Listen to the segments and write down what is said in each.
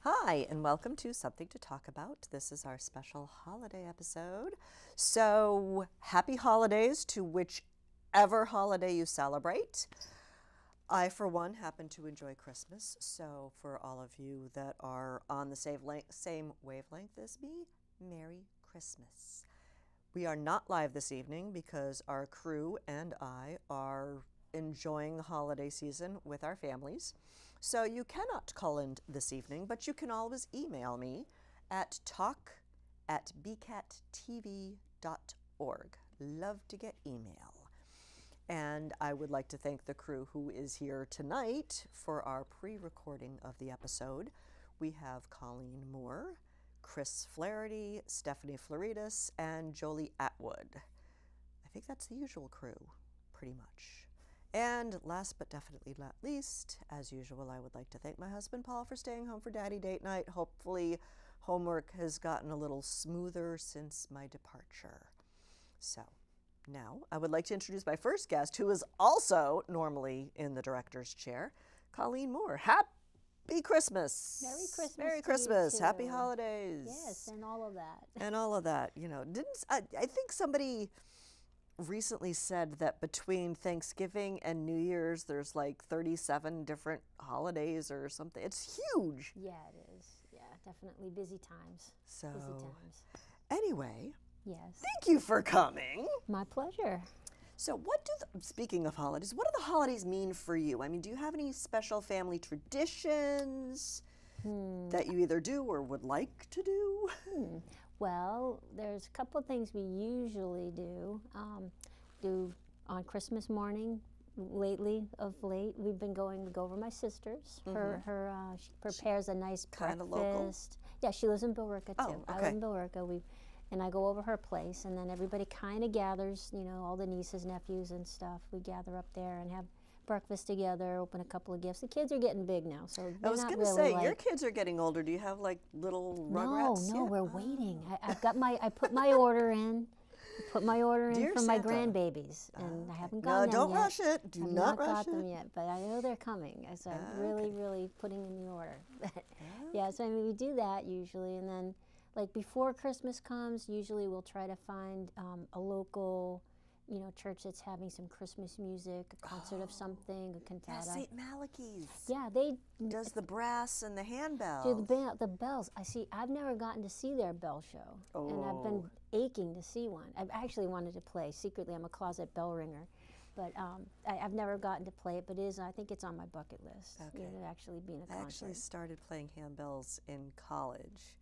Hi, and welcome to Something to Talk About. This is our special holiday episode. So, happy holidays to whichever holiday you celebrate. I, for one, happen to enjoy Christmas. So, for all of you that are on the same wavelength as me, Merry Christmas. We are not live this evening because our crew and I are enjoying the holiday season with our families. So you cannot call in this evening, but you can always email me at talk@bcattv.org. Love to get email. And I would like to thank the crew who is here tonight for our pre-recording of the episode. We have Colleen Moore, Chris Flaherty, Stephanie Floridas, and Jolie Atwood. I think that's the usual crew, pretty much. And last but definitely not least, as usual, I would like to thank my husband Paul for staying home for Daddy Date Night. Hopefully homework has gotten a little smoother since my departure. So now I would like to introduce my first guest, who is also normally in the director's chair, Colleen Moore. Happy Christmas. Merry Christmas. Merry to Christmas. you too. Happy holidays. Yes, and all of that. And all of that. You know, I think somebody recently said that between Thanksgiving and New Year's, there's like 37 different holidays or something. It's huge. Yeah, it is. Yeah, definitely busy times. So, busy times. anyway, Yes. thank you for coming. My pleasure. So speaking of holidays, what do the holidays mean for you? I mean, do you have any special family traditions that you either do or would like to do? Well, there's a couple of things we usually do. Do on Christmas morning. Of late, we've been going to go over my sister's. She prepares a nice Kinda breakfast. local? Yeah, she lives in Billerica too. Oh, I okay. live in Billerica. And I go over her place, and then everybody kind of gathers. You know, all the nieces, nephews, and stuff. We gather up there and have breakfast together. Open a couple of gifts. The kids are getting big now, so they're I was not going to really say, like, your kids are getting older. Do you have like little rugrats? No, yet? we're waiting. I put my order in. Put my order in Dear for my Santa. grandbabies, and I haven't No, gotten them don't yet. rush it. Do I've not not rush got them it. yet, but I know they're coming. So I'm really putting in the order. Yeah, so I mean, we do that usually, and then like before Christmas comes, usually we'll try to find a local, church that's having some Christmas music, a concert of something, a Yeah, cantata. St. Malachi's. Yeah, they Does the brass and the handbells. do the bells. I've never gotten to see their bell show, and I've been aching to see one. I've actually wanted to play secretly. I'm a closet bell ringer, but I've never gotten to play it. But I think it's on my bucket list. Okay. To actually be in a I concert. actually started playing handbells in college.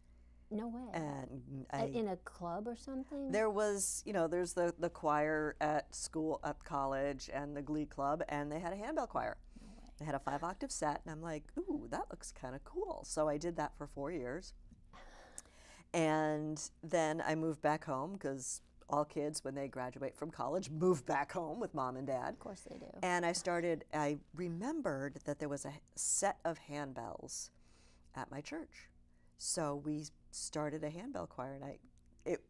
No way. And In a club or something? there was, there's the choir at school, at college, and the glee club, and they had a handbell choir. No way. They had a 5-octave set, and I'm like, ooh, that looks kind of cool. So I did that for 4 years. And then I moved back home because all kids, when they graduate from college, move back home with mom and dad. Of course they do. And I remembered that there was a set of handbells at my church. So we started a handbell choir, and it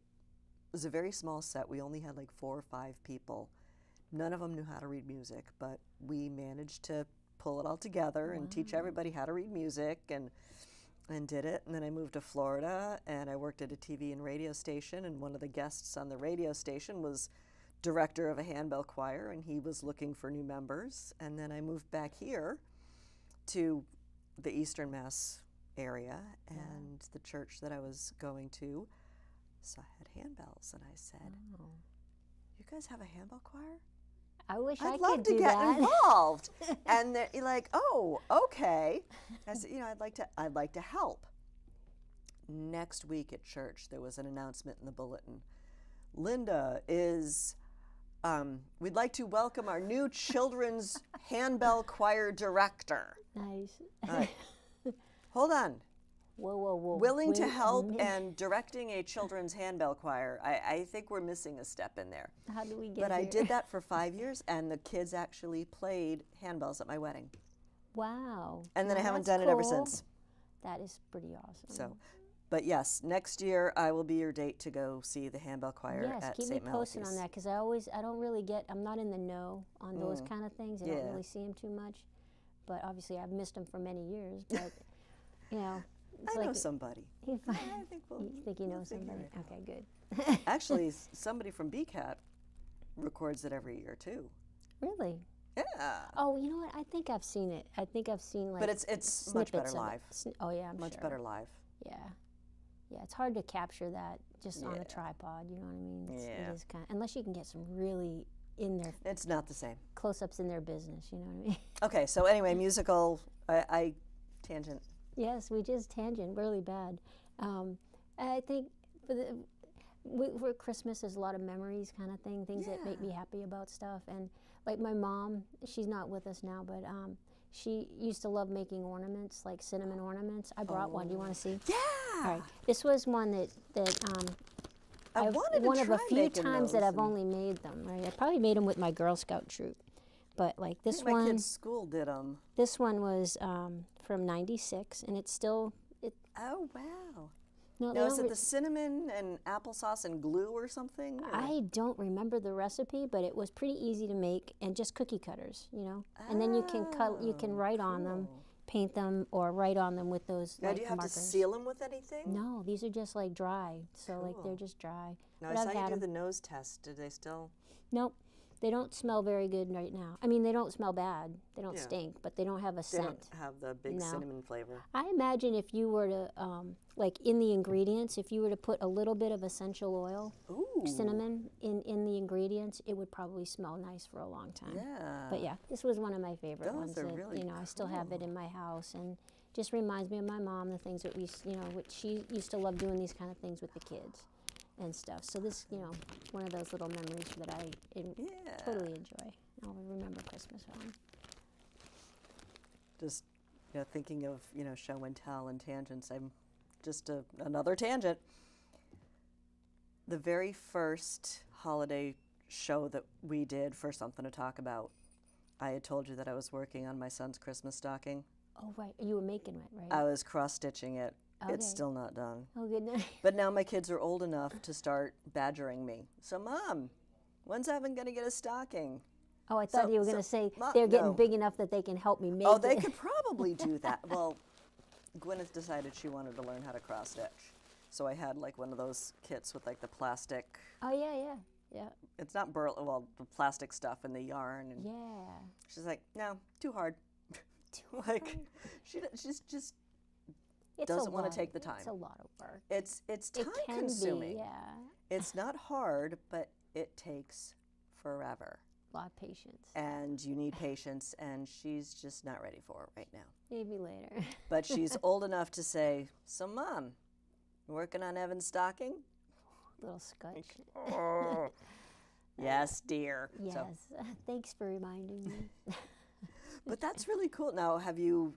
was a very small set. We only had like 4 or 5 people. None of them knew how to read music, but we managed to pull it all together and teach everybody how to read music and did it. And then I moved to Florida, and I worked at a TV and radio station, and one of the guests on the radio station was director of a handbell choir, and he was looking for new members. And then I moved back here to the Eastern Mass area, and the church that I was going to had handbells, and I said, you guys have a handbell choir? I wish I I'd love could to do get that. involved. And they're like, oh, okay. I said, I'd like to help. Next week at church, there was an announcement in the bulletin. Linda is, we'd like to welcome our new children's handbell choir director. Nice. Hold on. Whoa. Willing to Wait a help minute. and directing a children's handbell choir. I think we're missing a step in there. How did we get But I here? did that for 5 years, and the kids actually played handbells at my wedding. Wow. And then I Now haven't that's done it ever cool. since. That is pretty awesome. So, but yes, next year I will be your date to go see the handbell choir Yes, at keep St. me posted Malachy's. on that, because I don't really I'm not in the know on those kind of things. I Yeah. don't really see them too much. But obviously I've missed them for many years. But, It's I like know somebody. you Yeah, I think we'll, you think you know we'll figure somebody? it out. Okay, good. Actually, somebody from BCAT records it every year too. Really? Yeah. Oh, you know what? I think I've seen it. I think I've seen like But it's much better snippets of it. live. Oh yeah, I'm Much sure. better live. Yeah. Yeah, it's hard to capture that just on Yeah. a tripod, you know what I mean? Yeah. It is kind of, unless you can get some really in their It's not the same. close-ups in their business, you know what I mean? Okay, so anyway, musical. I tangent. Yes, we just tangent really bad. I think for Christmas, there's a lot of memories kind of things that make me happy about stuff. And like my mom, she's not with us now, but she used to love making ornaments, like cinnamon ornaments. I brought one. Do you want to see? Yeah. All right. This was one that I wanted to one of try a few making times that those I've only made them. Right. I probably made them with my Girl Scout troop, but like this my one. kids' school did them. This one was from '96, and it's still. Oh wow. No, Now, is it the cinnamon and applesauce and glue or something? Or? I don't remember the recipe, but it was pretty easy to make, and just cookie cutters, you know. And then you can you can write on them, paint them, or write on them with those Now, like do you have markers. to seal them with anything? No, these are just like dry, so like they're just dry. Now, But I I've saw you had do 'em. the nose test. Did they still? Nope, they don't smell very good right now. I mean, they don't smell bad. They don't Yeah. stink, but they don't have a They scent. don't have the big No. cinnamon flavor. I imagine if you were to, like in the ingredients, if you were to put a little bit of essential oil, Ooh. cinnamon in the ingredients, it would probably smell nice for a long time. Yeah. But yeah, this was one of my favorite Those ones. are That, really you know, I still have it in my house, and just reminds me of my mom, the things that we, you know, which she used to love doing these kind of things with the kids and stuff. So this, you know, one of those little memories that I Yeah. totally enjoy. I'll remember Christmas on. Just thinking of show and tell and tangents. I'm just another tangent. The very first holiday show that we did for Something to Talk About, I had told you that I was working on my son's Christmas stocking. Oh right, you were making it, right? I was cross-stitching it. Okay. It's still not done. Oh goodness. But now my kids are old enough to start badgering me. So, Mom, when's Evan going to get a stocking? Oh, I thought So- you were so going to say Ma- they're getting no. big enough that they can help me make Oh, it. they could probably do that. Well, Gwyneth decided she wanted to learn how to cross stitch. So I had like one of those kits with like the plastic, Oh yeah. it's not the plastic stuff and the yarn. And Yeah. she's like, no, too hard. Too Like, hard. she's just, It's a doesn't wanna lot- take the time. It's a lot of work. it's It time can consuming. be, yeah. It's not hard, but it takes forever. A lot of patience. And you need patience, and she's just not ready for it right now. Maybe later. But she's old enough to say, so Mom, you working on Evan's stocking? Little scotch. Yes, dear. Yes. So, Thanks for reminding me. but that's really cool. Now, have you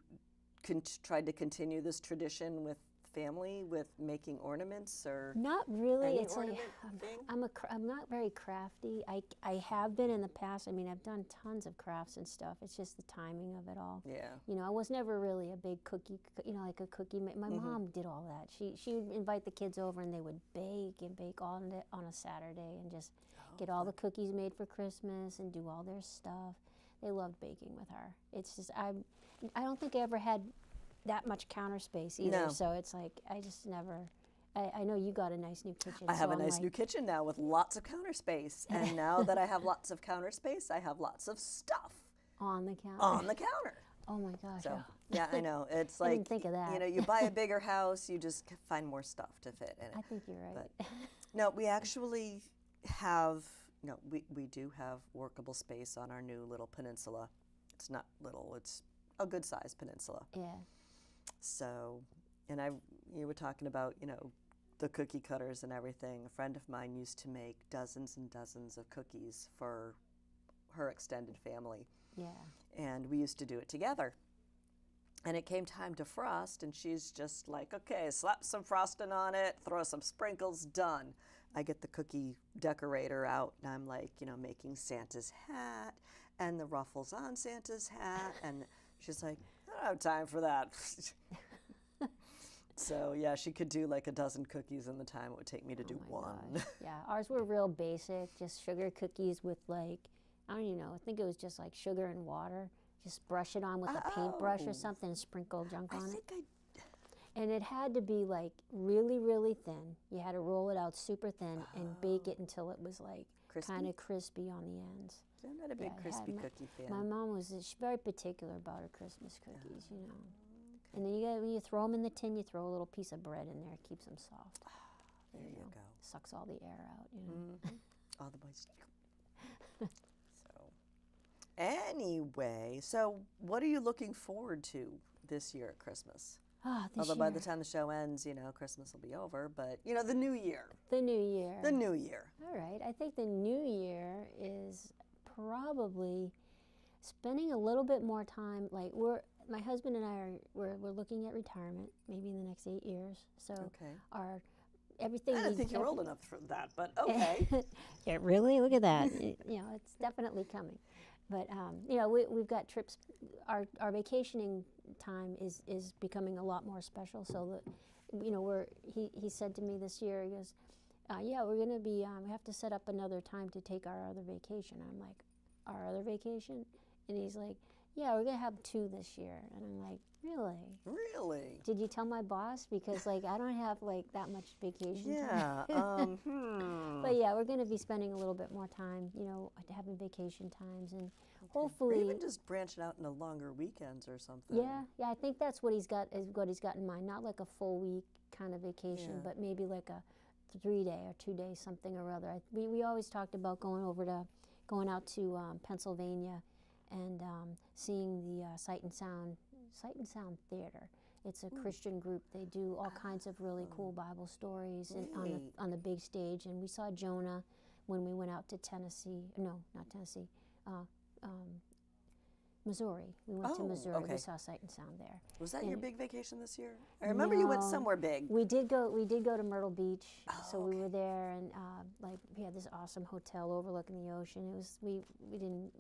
tried to continue this tradition with family, with making ornaments, or Not really. any It's like ornament thing? I'm not very crafty. I have been in the past. I mean, I've done tons of crafts and stuff. It's just the timing of it all. Yeah. You know, I was never really a big cookie, like a cookie. My mom did all that. She would invite the kids over and they would bake and bake all on a Saturday and just get all the cookies made for Christmas and do all their stuff. They loved baking with her. It's just I don't think I ever had that much counter space either. No. So it's like I just never. I know you got a nice new kitchen. I have so a I'm nice like, new kitchen now with lots of counter space. And now that I have lots of counter space, I have lots of stuff on the counter. on the counter. Oh my gosh. So, yeah. yeah, I know. It's I like, didn't think of that. you know, you buy a bigger house, you just find more stuff to fit in it. I think you're right. No, we actually have, we do have workable space on our new little peninsula. It's not little, it's a good sized peninsula. Yeah. So, and you were talking about, the cookie cutters and everything. A friend of mine used to make dozens and dozens of cookies for her extended family. Yeah. And we used to do it together. And it came time to frost, and she's just like, okay, slap some frosting on it, throw some sprinkles, done. I get the cookie decorator out, and I'm like, making Santa's hat and the ruffles on Santa's hat. And she's like, I don't have time for that. So, yeah, she could do like a dozen cookies in the time it would take me to do Oh my one. gosh. Yeah, ours were real basic, just sugar cookies with like, I don't even know, I think it was just like sugar and water. Just brush it on with a paintbrush Oh. or something and sprinkle junk I on it. think And it had to be like really, really thin. You had to roll it out super thin and bake it until it was like kind of crispy on the ends. I'm not a big crispy cookie fan. My mom was very particular about her Christmas cookies, you know. And then when you throw them in the tin, you throw a little piece of bread in there. It keeps them soft. There you go. Sucks all the air out, you know. All the moisture. So, anyway, so what are you looking forward to this year at Christmas? Although by the time the show ends, you know, Christmas will be over, but, you know, the new year. The new year. The new year. All right. I think the new year is probably spending a little bit more time, like my husband and I we're looking at retirement, maybe in the next 8 years. So everything. I didn't think you're old enough for that, but okay. Yeah, really? Look at that. You know, it's definitely coming. But you know, we've got trips. Our vacationing time is becoming a lot more special. So that, you know, he said to me this year, he goes, yeah, we're gonna be. We have to set up another time to take our other vacation. I'm like, our other vacation? And he's like, yeah, we're gonna have 2 this year. And I'm like, really? Really? Did you tell my boss? Because like I don't have like that much vacation time. Yeah. But yeah, we're gonna be spending a little bit more time, you know, having vacation times and hopefully. Or even just branch it out into longer weekends or something. Yeah, I think that's what he's got in mind. Not like a full week kind of vacation, but maybe like a 3-day or 2-day something or other. We always talked about going out to Pennsylvania and seeing the Sight and Sound Theater. It's a Christian group. They do all kinds of really cool Bible stories on the big stage. And we saw Jonah when we went out to Tennessee. No, not Tennessee. Missouri. We went to Missouri. Okay. We saw Sight and Sound there. Was that your big vacation this year? I remember you went somewhere big. We did go to Myrtle Beach, so we were there, and like we had this awesome hotel overlooking the ocean. It was we didn't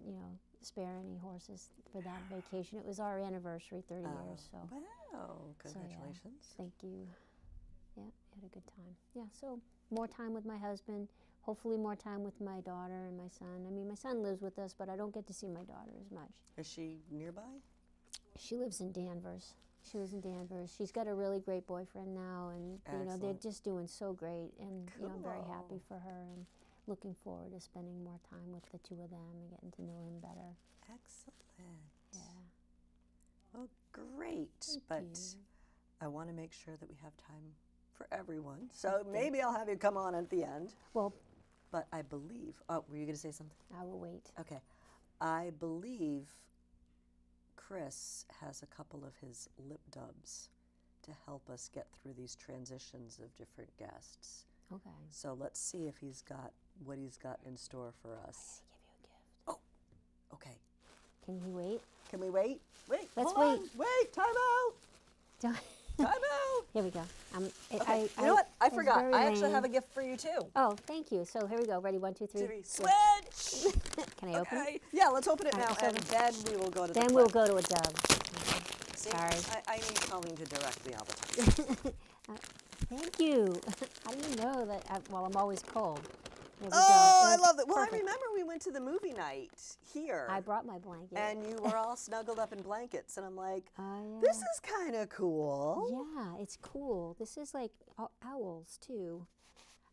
spare any horses for that vacation. It was our anniversary, 30 years. So wow, congratulations! So, thank you. Yeah, had a good time. Yeah, so more time with my husband. Hopefully more time with my daughter and my son. I mean, my son lives with us, but I don't get to see my daughter as much. Is she nearby? She lives in Danvers. She's got a really great boyfriend now, and you know they're just doing so great. And you know, I'm very happy for her, and looking forward to spending more time with the 2 of them and getting to know him better. Excellent. Yeah. Well, great. Thank you. I want to make sure that we have time for everyone. So maybe I'll have you come on at the end. Well. But I believe, were you going to say something? I will wait. Okay. I believe Chris has a couple of his lip dubs to help us get through these transitions of different guests. Okay. So let's see if he's got what he's got in store for us. I'm going to give you a gift. Oh, okay. Can you wait? Can we wait? Wait, Let's hold wait. on. Wait, time out. Time out. Here we go. Okay. You know what? I forgot. I actually have a gift for you too. Oh, thank you. So here we go. Ready? 1, 2, 3. Switch. Can I open it? Yeah, let's open it now, let's and open it. then we will go to the Then clip. we'll go to a dove. See, Sorry. I need Colleen to direct me all the time. Thank you. How do you know that? I'm always cold. There we go. I love that. Well, Perfect. I remember we went to the movie night here. I brought my blanket. And you were all snuggled up in blankets, and I'm like, Yeah. this is kind of cool. Yeah, it's cool. This is like owls too.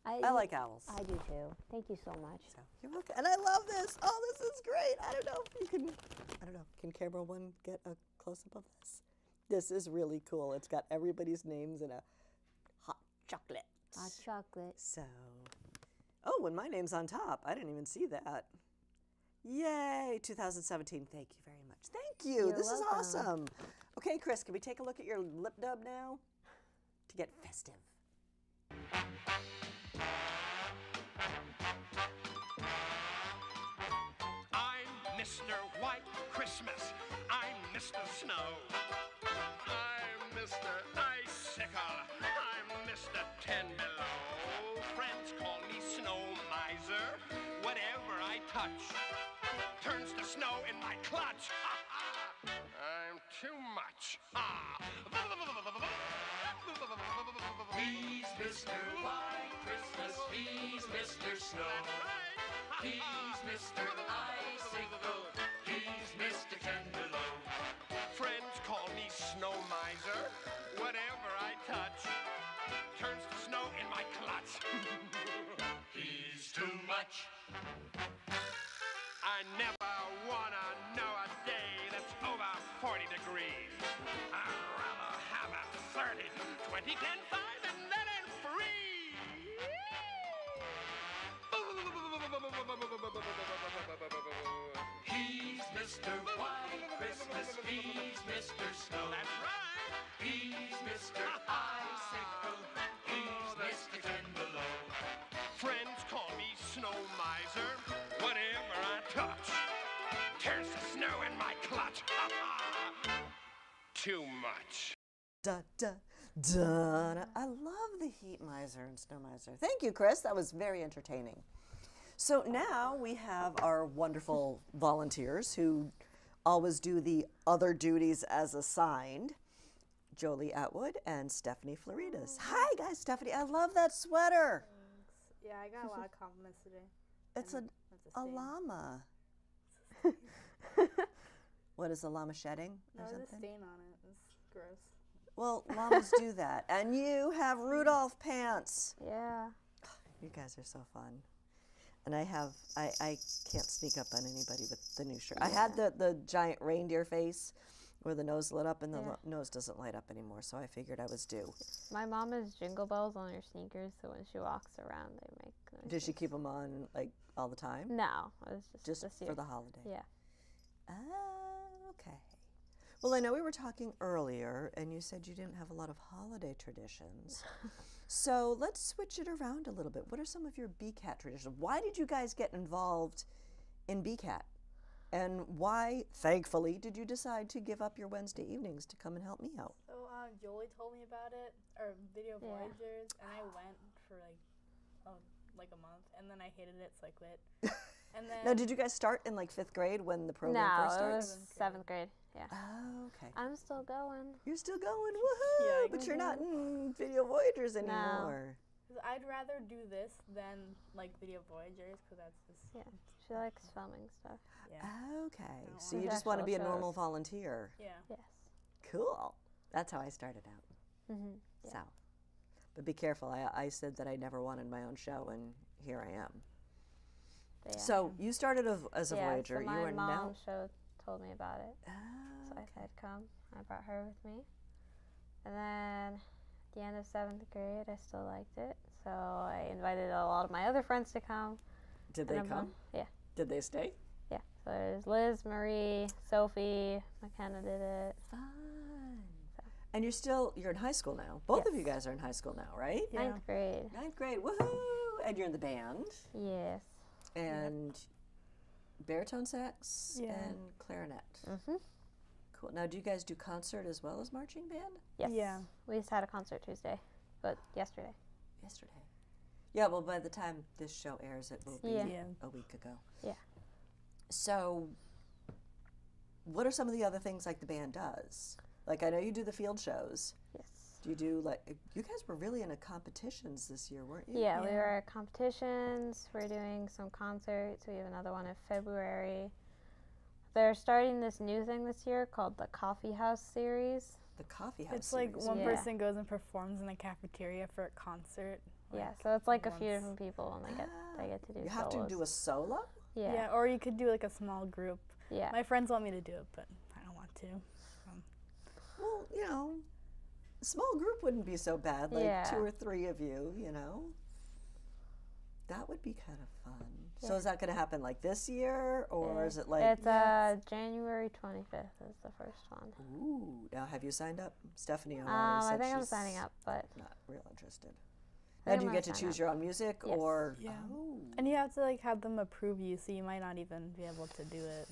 I like owls. I do too. Thank you so much. So, you're welcome. And I love this. Oh, this is great. I don't know if you can, can camera one get a close-up of this? This is really cool. It's got everybody's names in a hot chocolate. Hot chocolate. So, oh, and my name's on top. I didn't even see that. Yay, 2017. Thank you very much. Thank you. You're this welcome. is awesome. Okay, Chris, can we take a look at your lip dub now to get festive? I'm Mr. White Christmas. I'm Mr. Snow. I'm Mr. Icicle. I'm Mr. 10 Below. Friends call me Snow Miser. Whatever I touch turns to snow in my clutch. I'm too much. He's Mr. White Christmas, he's Mr. Snow. He's Mr. Icicle, he's Mr. 10 Below. Friends call me Snow Miser. Whatever I much. I never wanna know a day that's over 40 degrees. I'd rather have it 30, 20, 10, 5, and let it free. He's Mr. White Christmas, he's Mr. Snow. That's right. He's Mr. Icicle, he's Mr. Ten Below. Friends call me Snow Miser. Whatever I touch turns to snow in my clutch. Too much. Da, da, da, da. I love the heat miser and snow miser. Thank you, Chris. That was very entertaining. So now we have our wonderful volunteers who always do the other duties as assigned. Jolie Atwood and Stephanie Floridas. Hi, guys. Stephanie, I love that sweater. Yeah, I got a lot of compliments today. It's a That's a stain. llama. What is a llama shedding No, or there's a something? stain on it. It's gross. Well, llamas do that. And you have Rudolph pants. Yeah. You guys are so fun. And I can't sneak up on anybody with the new shirt. I had the giant reindeer face where the nose lit up and the nose doesn't light up anymore, so I figured I was due. My mom has jingle bells on her sneakers, so when she walks around, they make noises. Did she keep them on like all the time? No, it was just Just this for year. the holiday? Yeah. Ah, okay. Well, I know we were talking earlier, and you said you didn't have a lot of holiday traditions. So let's switch it around a little bit. What are some of your BCAT traditions? Why did you guys get involved in BCAT? And why, thankfully, did you decide to give up your Wednesday evenings to come and help me out? So Jolie told me about it, or Video Yeah. Voyagers, and I went for like a month, and then I hated it, so I quit. And then Now, did you guys start in like 5th grade when the program No, first it started? was 7th grade. Yeah. Oh, okay. I'm still going. You're still going, woohoo! Yeah, I But you're not in Video Voyagers anymore. 'cause I'd rather do this than like Video Voyagers, because that's just Yeah. She likes filming stuff. yeah. Okay, don't so wanna- you just want to be a Actual normal shows. volunteer. Yeah. Yes. Cool. That's how I started out. Mhm. Yeah. So, but be careful. I said that I never wanted my own show, and here I am. But yeah. So you started as a yeah, Voyager. So my you are mom now. show told me about it, Ah, so I said come. I brought her with me, and then at the end of 7th grade, I still liked it, so I invited a lot of my other friends to come. did and they everyone- come? Yeah. Did they stay? Yeah. So there's Liz, Marie, Sophie, McKenna did it. Fun. And you're in high school now. Both of you guys are in high school now, right? Yeah. 9th grade. 9th grade. Woohoo! And you're in the band Yes. and baritone sax Yeah. and clarinet. Mhm. Cool. Now, do you guys do concert as well as marching band? Yes. Yeah. We just had a concert Tuesday, but yesterday. Yesterday. Yeah, well, by the time this show airs, it will be Yeah. Yeah. a week ago. Yeah. So, what are some of the other things like the band does? Like, I know you do the field shows. Yes. Do you do, like, you guys were really into competitions this year, weren't you? Yeah, we Yeah. were at competitions. We're doing some concerts. We have another one in February. They're starting this new thing this year called the Coffee House series. The coffee house. It's like series. one Yeah. person goes and performs in a cafeteria for a concert. Yeah, so it's like a few once. different people, and they get to do You have to solos. do a solo? Yeah. Yeah. Or you could do like a small group. Yeah. My friends want me to do it, but I don't want to. Well, you know, a small group wouldn't be so bad. Like Yeah. 2 or 3 of you, you know. That would be kind of fun. So Yeah. is that going to happen like this year, or Yeah. is it like? It's January 25th is the first one. Ooh, now have you signed up? Stephanie already said I think I'm she's signing up, but not real interested. I Now, think do you I'm get to gonna sign choose up. your own music, Yes. or? Yeah. Oh, And you have to like have them approve you, so you might not even be able to do it.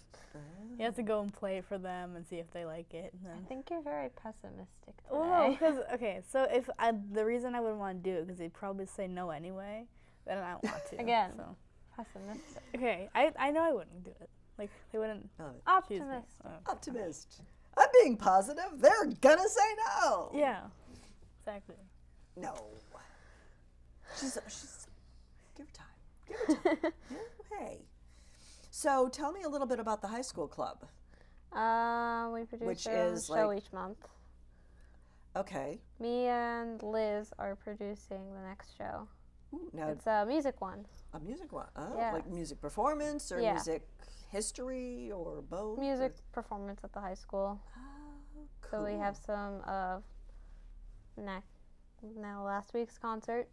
You have to go and play it for them and see if they like it. And I then, think you're very pessimistic today. well, no, because okay, so if the reason I wouldn't want to do it because they'd probably say no anyway, then I don't want to. Again. So. Pessimistic. Okay, I know I wouldn't do it. Like they wouldn't Oh, choose me. Optimist. Oh. optimist. I'm being positive. They're gonna say no. Yeah, exactly. No. She's give her time. Give her time. Yeah, hey. So tell me a little bit about the high school club. We produce Which our own is, show like- each month. Okay. Me and Liz are producing the next show. Ooh, now, It's a music one. a music one. Oh, Yeah. like music performance or Yeah. music history or both? or- Music performance at the high school. Oh, So we have cool. some of now last week's concert,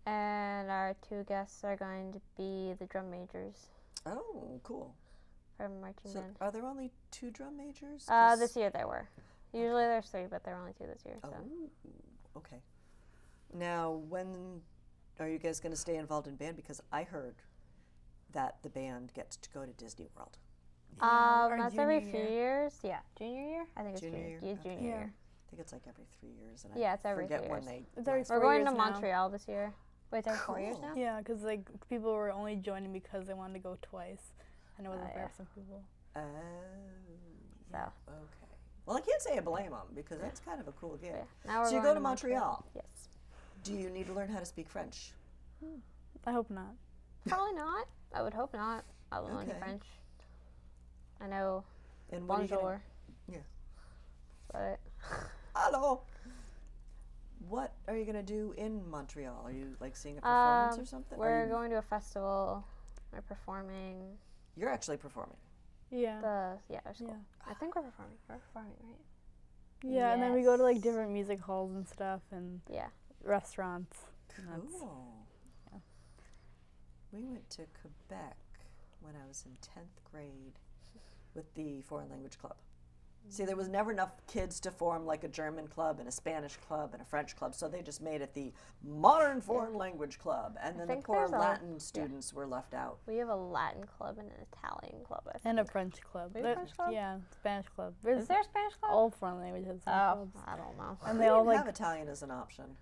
and our 2 guests are going to be the drum majors Oh, cool. from marching So band. are there only 2 drum majors? 'Cause- This year there were. Usually there's 3, but there are only 2 this year. So Oh, okay. Now, when are you guys going to stay involved in band? Because I heard that the band gets to go to Disney World. our that's every junior few year. years. Yeah, junior year. I think it's Junior junior year? year. Okay. Junior Yeah. year. I think it's like every 3 years. And Yeah, I it's every forget 3 when years. they. It's every last- 4 We're going years to now. Montreal this year. Wait, every 4 years Cool. now. Yeah, because like people were only joining because they wanted to go twice, and it wasn't fair yeah. for some people. Oh. So Okay. Well, I can't say I blame them because that's kind of a cool gig. yeah. Now we're So you going go to Montreal. Yes. Do you need to learn how to speak French? I hope not. Probably not. I would hope not. I'll learn Okay. French. I know And what are you gonna- bonjour. Yeah. But Hello. What are you going to do in Montreal? Are you like seeing a performance or something? Are we're you- going to a festival. We're performing You're actually performing. Yeah. our school. Yeah. I think we're performing. We're performing, right? Yeah, and then we go to like Yes. different music halls and stuff and Yeah. restaurants. And that's- Cool. yeah. We went to Quebec when I was in 10th grade with the foreign language club. See, there was never enough kids to form like a German club and a Spanish club and a French club, so they just made it the modern foreign language club, and then the think poor there's a- Latin students were left out. We have a Latin club and an Italian club. I think. And a French club. We have a French club? Yeah, Spanish club. Is There's there a Spanish club? all foreign languages. Oh, clubs. I don't know. And We they all didn't have like, Italian as an option,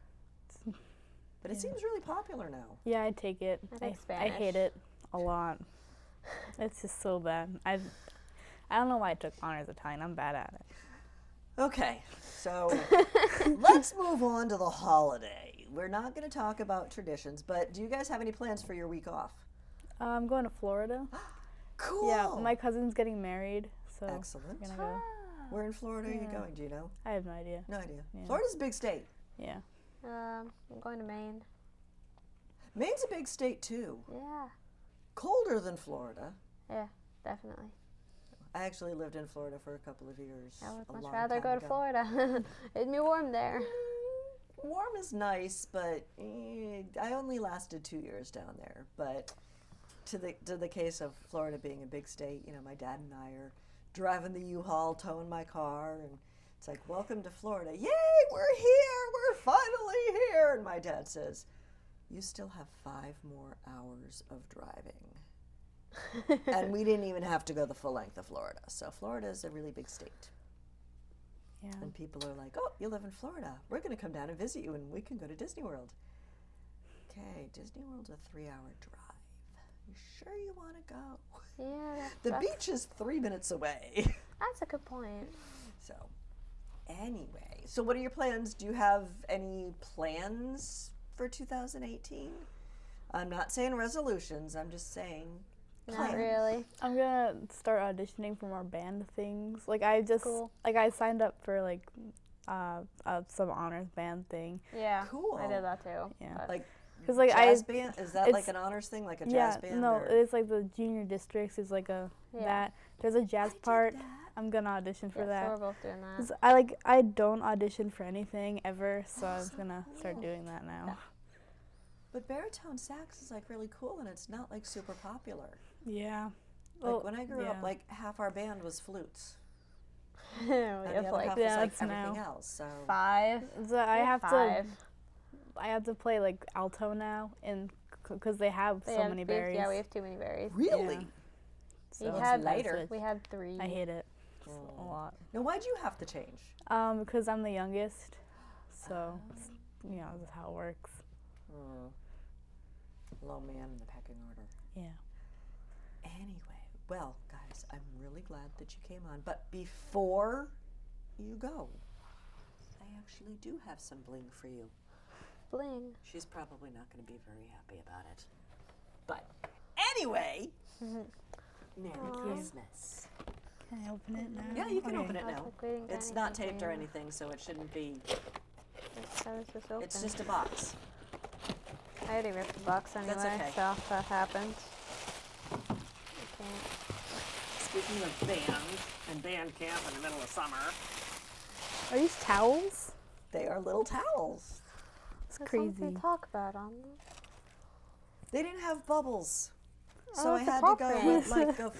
but it seems really popular now. yeah, I take it. I think I hate Spanish. it a lot. It's just so bad. I don't know why I took honors Italian. I'm bad at it. Okay, so let's move on to the holiday. We're not going to talk about traditions, but do you guys have any plans for your week off? I'm going to Florida. Cool. Yeah, my cousin's getting married, so Excellent. we're gonna go. Where in Florida are you Yeah. going? Do you know? I have no idea. No idea. Yeah. Florida's a big state. Yeah. I'm going to Maine. Maine's a big state too. Yeah. Colder than Florida. Yeah, definitely. I actually lived in Florida for a couple of years. I would a much long rather time go to ago. Florida. It'd be warm there. Warm is nice, but I only lasted 2 years down there. But to the case of Florida being a big state, you know, my dad and I are driving the U-Haul, towing my car, and it's like, welcome to Florida. Yay, we're here. We're finally here. And my dad says, you still have 5 more hours of driving. And we didn't even have to go the full length of Florida. So Florida is a really big state. Yeah. And people are like, oh, you live in Florida. We're going to come down and visit you and we can go to Disney World. Okay, Disney World's a 3-hour drive. You sure you want to go? Yeah. The beach is 3 minutes away. That's a good point. So, anyway, so what are your plans? Do you have any plans for 2018? I'm not saying resolutions, I'm just saying Not plans. really. I'm gonna start auditioning for more band things. Like I just Cool. like I signed up for like some honors band thing. Yeah. Cool. I did that too. Yeah. but- Like Cause like jazz band? Is that like it's- an honors thing, like a yeah, jazz band? no, or- it's like the junior districts is like a Yeah. that. There's a jazz did part. that. I'm gonna audition for yeah, that. So we're both doing that. 'Cause I don't audition for anything ever, so I'm gonna start doing that now. But baritone sax is like really cool and it's not like super popular. Yeah. Like Well, when I grew up, yeah. like half our band was flutes. we And the have other like half yeah, was like that's everything now. else. So 5. So I We have 5. I have to play like alto now, and because they have They so have- many we have- berries. Yeah, we have too many berries. really? Yeah. We So had I later. switched. We had 3. I hate it a Mm. lot. Now, why'd you have to change? Because I'm the youngest, so you know this is how it works. Low man in the pecking order. Yeah. Anyway, well, guys, I'm really glad that you came on. But before you go, I actually do have some bling for you. Bling. She's probably not going to be very happy about it. But anyway, Merry Christmas. Can I open it now? Yeah, you can Okay. open it I was now. like, we didn't get It's not anything taped for or you. anything, so it shouldn't be. That was just open. It's just a box. I already ripped the box anyway, That's okay. so if that happens. I can't. Speaking of band and band camp in the middle of summer, Are these towels? They are little towels. It's There's crazy. something to talk about on them. They didn't have bubbles, so Oh, I it's a had paw to go print. with like a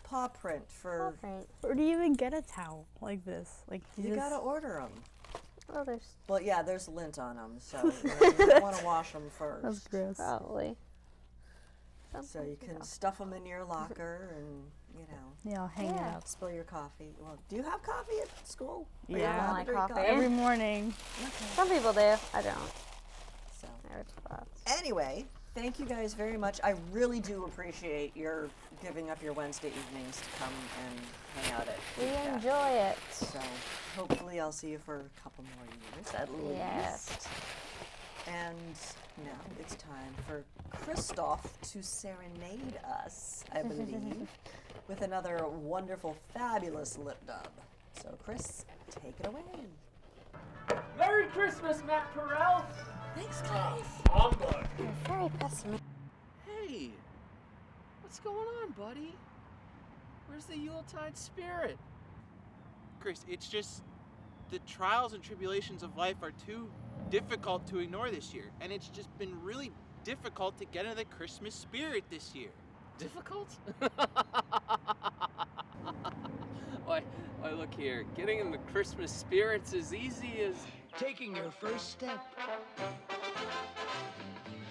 paw print for. Right. Where do you even get a towel like this? Like You gotta order them. Well, there's Well, yeah, there's lint on them, so you want to wash them first. That's gross. probably. So you can stuff them in your locker and, you know, Yeah, I'll hang it Yeah. up. spill your coffee. Well, do you have coffee at school? Are you Yeah. allowed I to like drink coffee. Every morning. Some people do. I don't. So, I rip spots. anyway, thank you guys very much. I really do appreciate your giving up your Wednesday evenings to come and hang out at We Feedback. enjoy it. So hopefully I'll see you for a couple more years at least. Yes. And now it's time for Christoph to serenade us, I believe, with another wonderful, fabulous lip dub. So Chris, take it away. Merry Christmas, Matt Perel! Thanks, guys. Humbug! You're very pessimistic. Hey, what's going on, buddy? Where's the Yuletide spirit? Chris, it's just the trials and tribulations of life are too difficult to ignore this year, and it's just been really difficult to get into the Christmas spirit this year. Difficult? Why, look here. Getting in the Christmas spirits as easy as Taking your first step.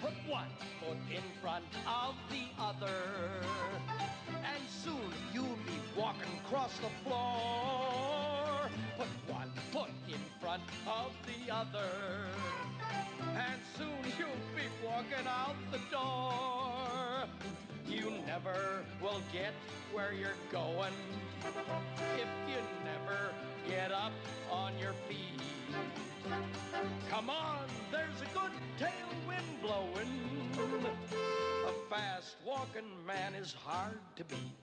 Put one foot in front of the other, and soon you'll be walking across the floor. Put one foot in front of the other, and soon you'll be walking out the door. You never will get where you're going if you never get up on your feet. Come on, there's a good tailwind blowing. A fast walking man is hard to beat.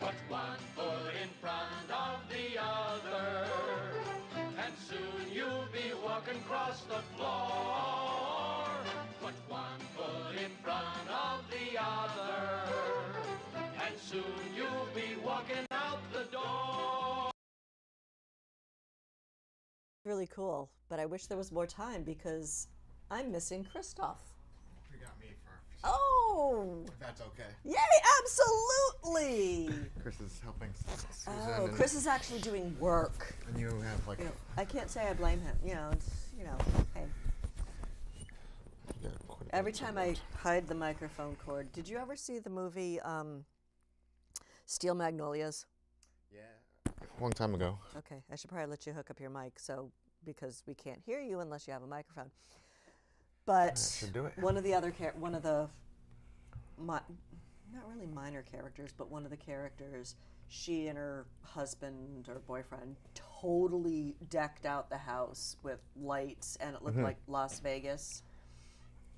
Put one foot in front of the other, and soon you'll be walking across the floor. Put one foot in front of the other, and soon you'll be walking out the door. Really cool, but I wish there was more time because I'm missing Christoph. You got me first. Oh, If that's okay. yay, absolutely. Chris is helping Susan. Oh, and, Chris is actually doing work. and you have like You know, I can't say I blame him. Hey. yeah, quite a Every bit time of I work. hide the microphone cord, did you ever see the movie Steel Magnolias? Yeah. A long time ago. Okay, I should probably let you hook up your mic, because we can't hear you unless you have a microphone. But should do it. one of the not really minor characters, but one of the characters, she and her husband or boyfriend totally decked out the house with lights, and it looked like Las Vegas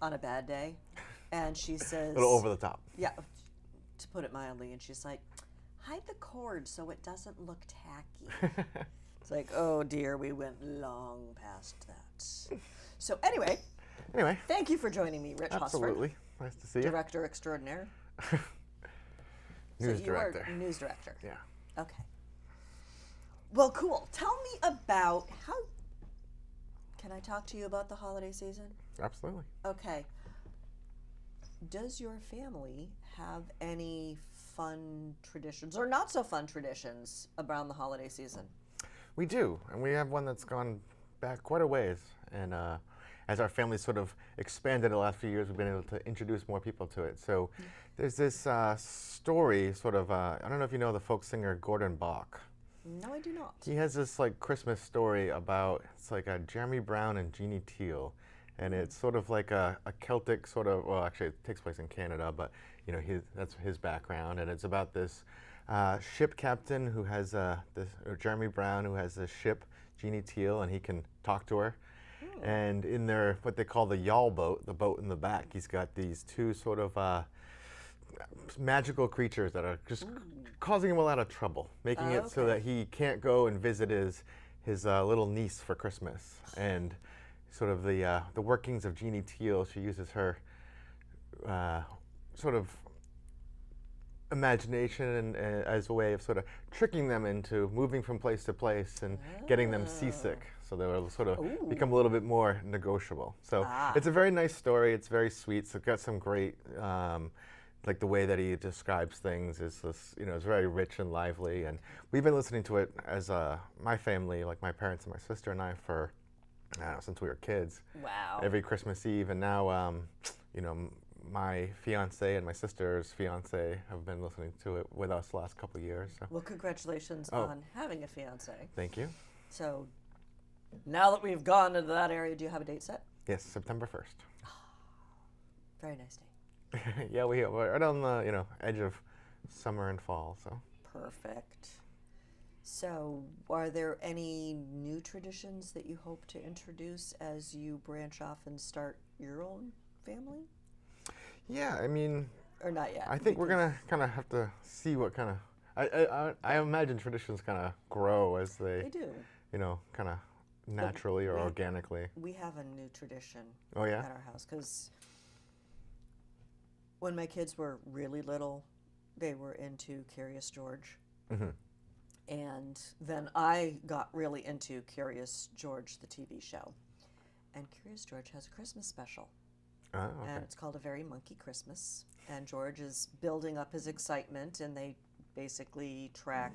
on a bad day. And she says, A little over the top. yeah, to put it mildly, and she's like, hide the cord so it doesn't look tacky. It's like, oh dear, we went long past that. So anyway, Anyway, thank you for joining me, Rich absolutely. Nice to see Hosford, you. director extraordinaire. News so you director. are news director. Yeah. Okay. Well, cool. Tell me about how. Can I talk to you about the holiday season? Absolutely. Okay. Does your family have any fun traditions or not so fun traditions around the holiday season? We do, and we have one that's gone back quite a ways. And as our family sort of expanded the last few years, we've been able to introduce more people to it. So there's this story, sort of, I don't know if you know the folk singer Gordon Bach. No, I do not. He has this like Christmas story about, it's like a Jeremy Brown and Jeannie Teal. And it's sort of like a Celtic sort of, well, actually it takes place in Canada, but you know, that's his background. And it's about this ship captain who has or Jeremy Brown, who has this ship, Jeannie Teal, and he can talk to her. And in their, what they call the yawl boat, the boat in the back, he's got these two sort of magical creatures that are just causing him a lot of trouble, making it so that he can't go and visit his little niece for Christmas. And sort of the workings of Jeannie Teal. She uses her sort of imagination as a way of sort of tricking them into moving from place to place and getting them seasick, so they'll sort of become a little bit more negotiable. So it's a very nice story. It's very sweet. So it's got some great, like the way that he describes things is this, you know, it's very rich and lively. And we've been listening to it as my family, like my parents and my sister and I, for I don't know, since we were kids. Wow. Every Christmas Eve, and now, you know, my fiance and my sister's fiance have been listening to it with us the last couple of years. So. Well, congratulations on having a fiance. Thank you. So now that we've gone into that area, do you have a date set? Yes, September 1st. Very nice day. Yeah, we're right on the, you know, edge of summer and fall. So. Perfect. So, are there any new traditions that you hope to introduce as you branch off and start your own family? Yeah, I mean, or not yet. I think we're gonna kind of have to see what kind of. I imagine traditions kind of grow as they do. You know, kind of naturally or organically. We have a new tradition. Oh yeah. At our house, because when my kids were really little, they were into Curious George. Mm-hmm. And then I got really into Curious George, the TV show. And Curious George has a Christmas special. Oh, okay. And it's called A Very Monkey Christmas. And George is building up his excitement, and they basically track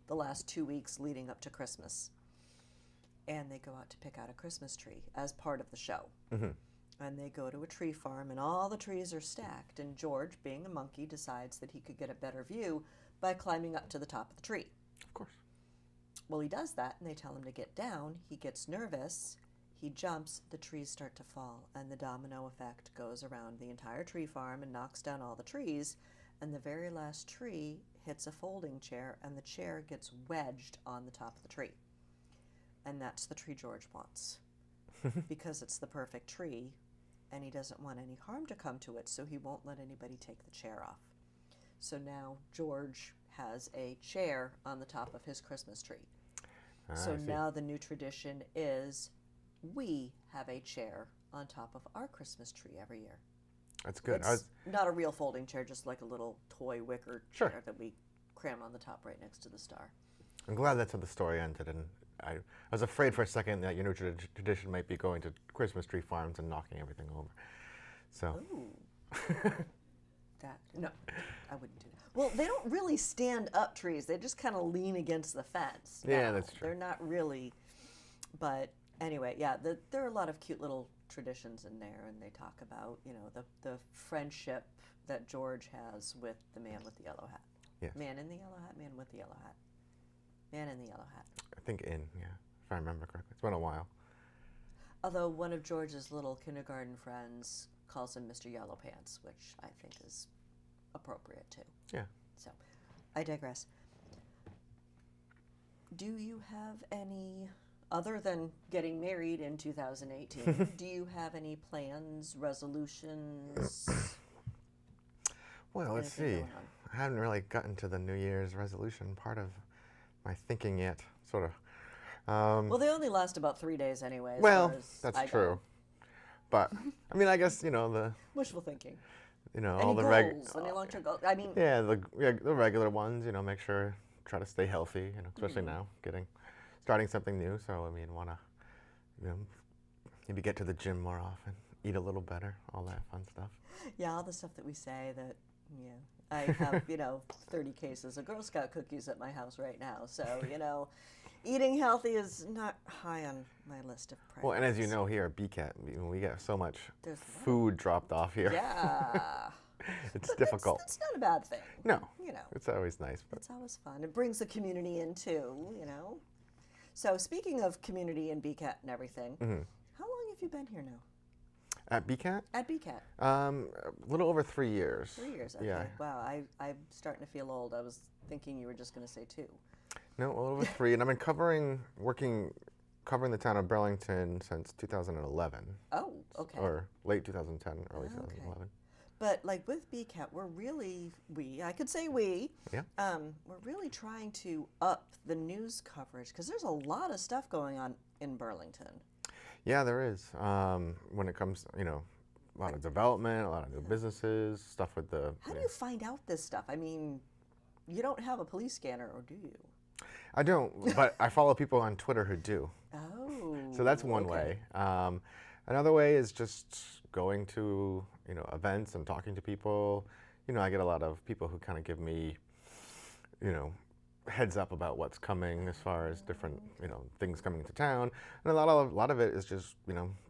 the last 2 weeks leading up to Christmas. And they go out to pick out a Christmas tree as part of the show. Mm-hmm. And they go to a tree farm, and all the trees are stacked. And George, being a monkey, decides that he could get a better view by climbing up to the top of the tree. Of course. Well, he does that, and they tell him to get down. He gets nervous. He jumps, the trees start to fall, and the domino effect goes around the entire tree farm and knocks down all the trees, and the very last tree hits a folding chair, and the chair gets wedged on the top of the tree. And that's the tree George wants, because it's the perfect tree, and he doesn't want any harm to come to it, so he won't let anybody take the chair off. So now George has a chair on the top of his Christmas tree. So now the new tradition is we have a chair on top of our Christmas tree every year. That's good. It's not a real folding chair, just like a little toy wicker chair that we cram on the top right next to the star. I'm glad that's how the story ended, and I was afraid for a second that your new tradition might be going to Christmas tree farms and knocking everything over. So. Ooh. No, I wouldn't do that. Well, they don't really stand up trees. They just kind of lean against the fence. Yeah, now. that's true. They're not really, but anyway, yeah, there are a lot of cute little traditions in there, and they talk about, you know, the friendship that George has with the man with the yellow hat. Yes. Man in the yellow hat, man with the yellow hat. Man in the yellow hat. I think yeah, if I remember correctly. It's been a while. Although one of George's little kindergarten friends calls him Mr. Yellow Pants, which I think is appropriate too. Yeah. So, I digress. Do you have any, other than getting married in 2018, do you have any plans, resolutions? Well, let's see. I haven't really gotten to the New Year's resolution part of my thinking yet, sort of. Well, they only last about 3 days anyway. Well, that's true. But, I mean, I guess, you know, the... Wishful thinking. You know, any all the goals, any long-term goals? I mean... Yeah, the regular ones, you know, make sure, try to stay healthy, you know, especially now, starting something new. So, I mean, want to, you know, maybe get to the gym more often, eat a little better, all that fun stuff. Yeah, all the stuff that we say that, yeah. I have, you know, 30 cases of Girl Scout cookies at my house right now. So, you know, eating healthy is not high on my list of priorities. Well, and as you know, here at BCAT, we get so much food dropped off here. Yeah. It's difficult. That's not a bad thing. No. You know. It's always nice. It's always fun. It brings the community in too, you know. So speaking of community and BCAT and everything, how long have you been here now? At BCAT? At BCAT. A little over 3 years. 3 years, okay. Yeah. Wow, I'm starting to feel old. I was thinking you were just going to say 2. No, a little over 3. And I've been covering the town of Burlington since 2011. Oh, okay. Or late 2010, early 2011. But like with BCAT, we're really, I could say we, yeah. We're really trying to up the news coverage because there's a lot of stuff going on in Burlington. Yeah, there is. When it comes, a lot of development, a lot of new businesses, stuff with the. How do you find out this stuff? I mean, you don't have a police scanner, or do you? I don't, but I follow people on Twitter who do. Oh. So that's one way. Another way is just going to, events and talking to people. I get a lot of people who kind of give me, heads up about what's coming as far as different, things coming to town. And a lot of it is just,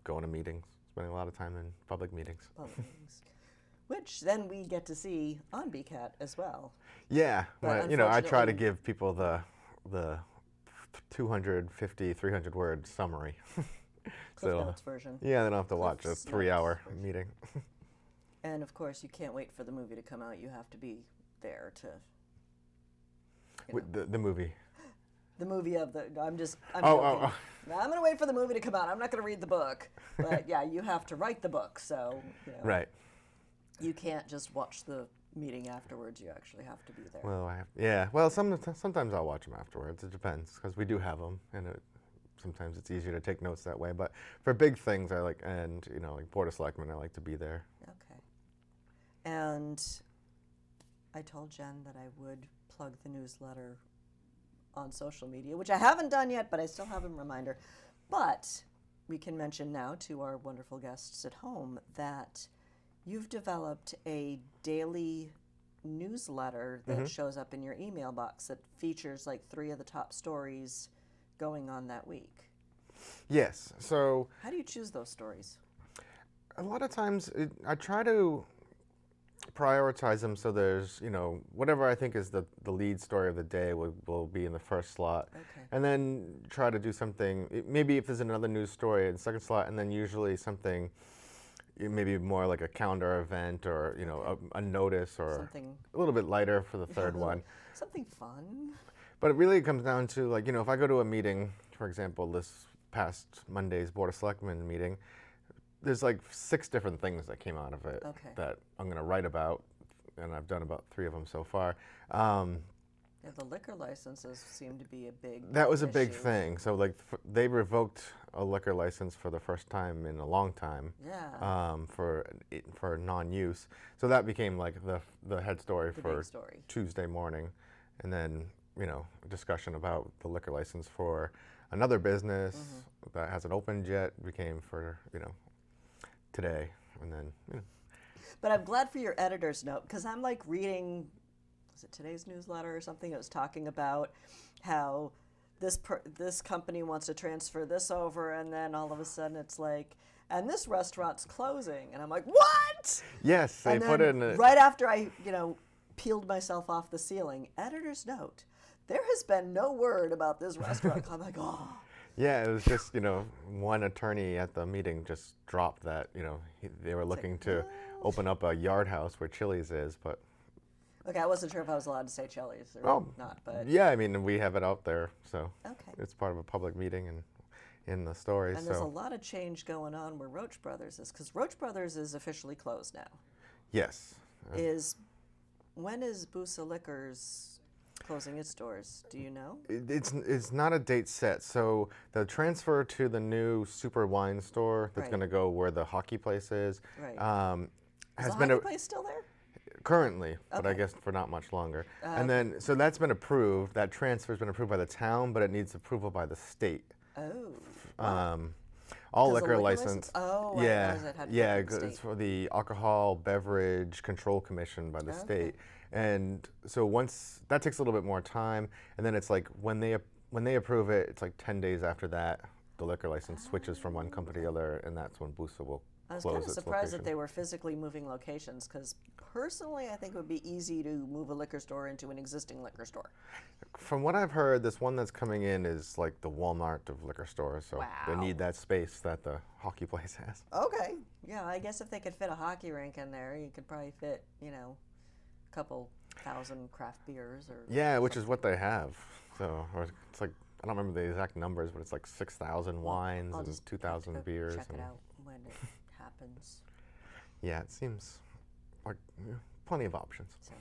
going to meetings, spending a lot of time in public meetings. Which then we get to see on BCAT as well. Yeah, But but I try to unfortunately- give people the 250, 300 word summary. Cliff Notes version. Yeah, they don't have to watch a Cliff's 3-hour Notes version. meeting. And of course, you can't wait for the movie to come out. You have to be there to. With the movie. The movie of the. I'm joking. I'm going to wait for the movie to come out. I'm not going to read the book. But yeah, you have to write the book. So. Right. You can't just watch the meeting afterwards. You actually have to be there. Well, Well, sometimes I'll watch them afterwards. It depends, because we do have them, and sometimes it's easier to take notes that way. But for big things, I like, and like Board of Selectmen, I like to be there. Okay. And I told Jen that I would plug the newsletter on social media, which I haven't done yet, but I still have a reminder. But we can mention now to our wonderful guests at home that you've developed a daily newsletter that shows up in your email box that features like 3 of the top stories going on that week. Yes. So How do you choose those stories? a lot of times I try to prioritize them so there's, whatever I think is the lead story of the day will be in the first slot. Okay. And then try to do something, maybe if there's another news story in the second slot, and then usually something maybe more like a calendar event or, a notice or Something a little bit lighter for the third one. Something fun. But it really comes down to, like, if I go to a meeting, for example, this past Monday's Board of Selectmen meeting, there's like 6 different things that came out of it that I'm going to write about, and I've done about 3 of them so far. Yeah, the liquor licenses seem to be a big That was a big issue. thing. So, like, they revoked a liquor license for the first time in a long time. Yeah. For non-use. So that became like the head story The for big story. Tuesday morning, and then a discussion about the liquor license for another business that hasn't opened yet became for today, and then But I'm glad for your editor's note, because I'm like reading, was it today's newsletter or something? It was talking about how this company wants to transfer this over, and then all of a sudden it's like, and this restaurant's closing, and I'm like, what? Yes, they And put then in right after I peeled myself off the ceiling, editor's note, there has been no word about this restaurant. I'm like, oh. Yeah, it was just, one attorney at the meeting just dropped that, they were looking to open up a yard house where Chili's is, but. Okay, I wasn't sure if I was allowed to say Chili's or not, but. Yeah, I mean, we have it out there, so. Okay. It's part of a public meeting and in the story, And there's a lot of change going on where Roach Brothers is, because Roach Brothers is officially closed now. Yes. When is Busa Liquors closing its doors? Do you know? It's not a date set. So the transfer to the new Super Wine store that's going to go where the hockey place is. Right. Has the been hockey place still there? Currently, but I Okay. guess for not much longer. And then, so that's been approved. That transfer's been approved by the town, but it needs approval by the state. Oh. All Does the liquor liquor license. license- oh, I yeah, realized it had to go yeah. through the It's state. for the Alcohol Beverage Control Commission by the state, and so once that takes a little bit more time, and then it's like when they approve it, it's like 10 days after that the liquor license switches from one company to the other, and that's when Busa will I was close kind of its surprised that location. they were physically moving locations, because personally I think it would be easy to move a liquor store into an existing liquor store. From what I've heard, this one that's coming in is like the Walmart of liquor stores, so they need that space that the hockey place has. Okay. Yeah, I guess if they could fit a hockey rink in there, you could probably fit, a couple thousand craft beers or. Yeah, which is what they have. So or it's like, I don't remember the exact numbers, but it's like 6,000 wines I'll and just 2,000 beers. Check it and out when it happens. Yeah, it seems like plenty of options. So,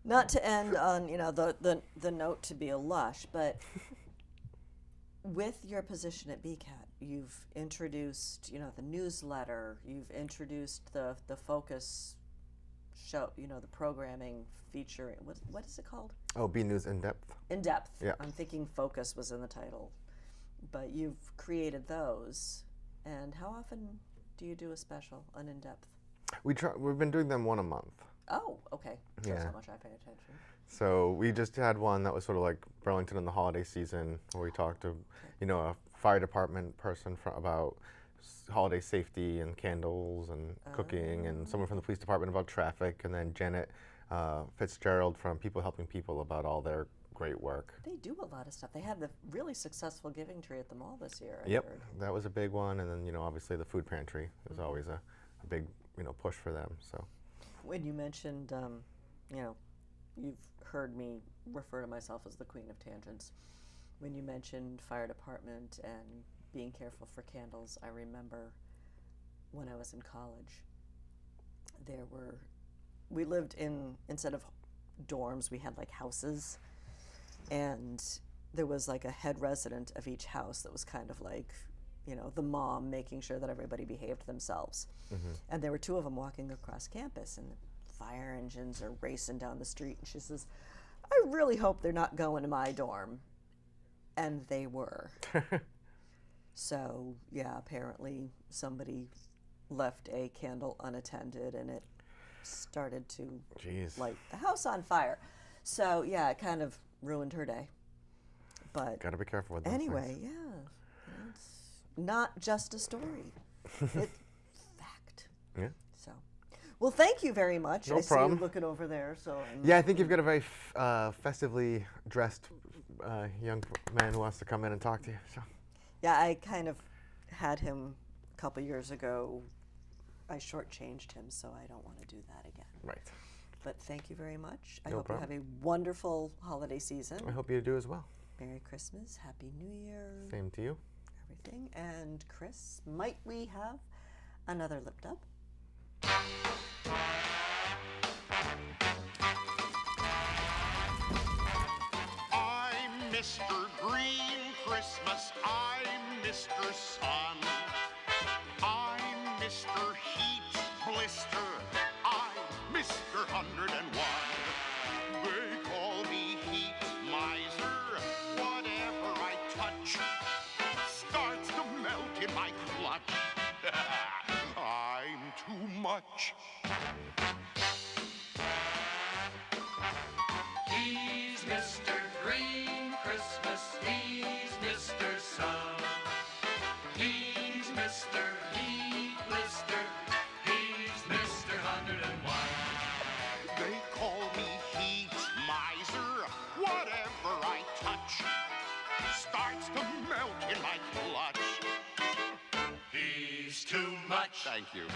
not to end on the note to be a lush, but with your position at BCAT, you've introduced, the newsletter, you've introduced the focus show, the programming featuring, what is it called? Oh, B News In Depth. In Depth. Yeah. I'm thinking focus was in the title. But you've created those. And how often do you do a special, an In Depth? We've been doing them one a month. Oh, okay. Shows Yeah. how much I pay attention. So we just had one that was sort of like Burlington in the holiday season, where we talked to, a fire department person about holiday safety and candles and cooking, and someone from the police department about traffic, and then Janet Fitzgerald from People Helping People about all their great work. They do a lot of stuff. They had the really successful Giving Tree at the mall this year. I Yep, heard. that was a big one, and then obviously the food pantry is always a big push for them. So When you mentioned, you've heard me refer to myself as the Queen of Tangents. When you mentioned fire department and being careful for candles, I remember when I was in college, we lived instead of dorms, we had like houses, and there was like a head resident of each house that was kind of like, the mom making sure that everybody behaved themselves. And there were two of them walking across campus, and the fire engines are racing down the street, and she says, I really hope they're not going to my dorm. And they were. So, yeah, apparently somebody left a candle unattended, and it started to light the house on fire. So, yeah, it kind of ruined her day. But gotta be careful with those anyway, things. yeah, it's not just a story. It's fact. Yeah. So, well, thank you very much. No I problem. see you looking over there. So Yeah, I think you've got a very festively dressed young man who wants to come in and talk to you. So. Yeah, I kind of had him a couple years ago. I shortchanged him, so I don't want to do that again. Right. But thank you very much. I No hope problem. you have a wonderful holiday season. I hope you do as well. Merry Christmas, Happy New Year. Same to you. Everything. And Chris, might we have another lip dub? I'm Mr. Green Christmas. I'm Mr. Sun. I'm Mr. Heat Blister. I'm Mr. 101. They call me Heat Miser. Whatever I touch starts to melt in my clutch. I'm too much. He's Mr. Green Christmas, he's Mr. Sun. He's Mr. Heat Blister, he's Mr. 101. They call me Heat Miser. Whatever I touch starts to melt in my clutch. He's too much. Thank you.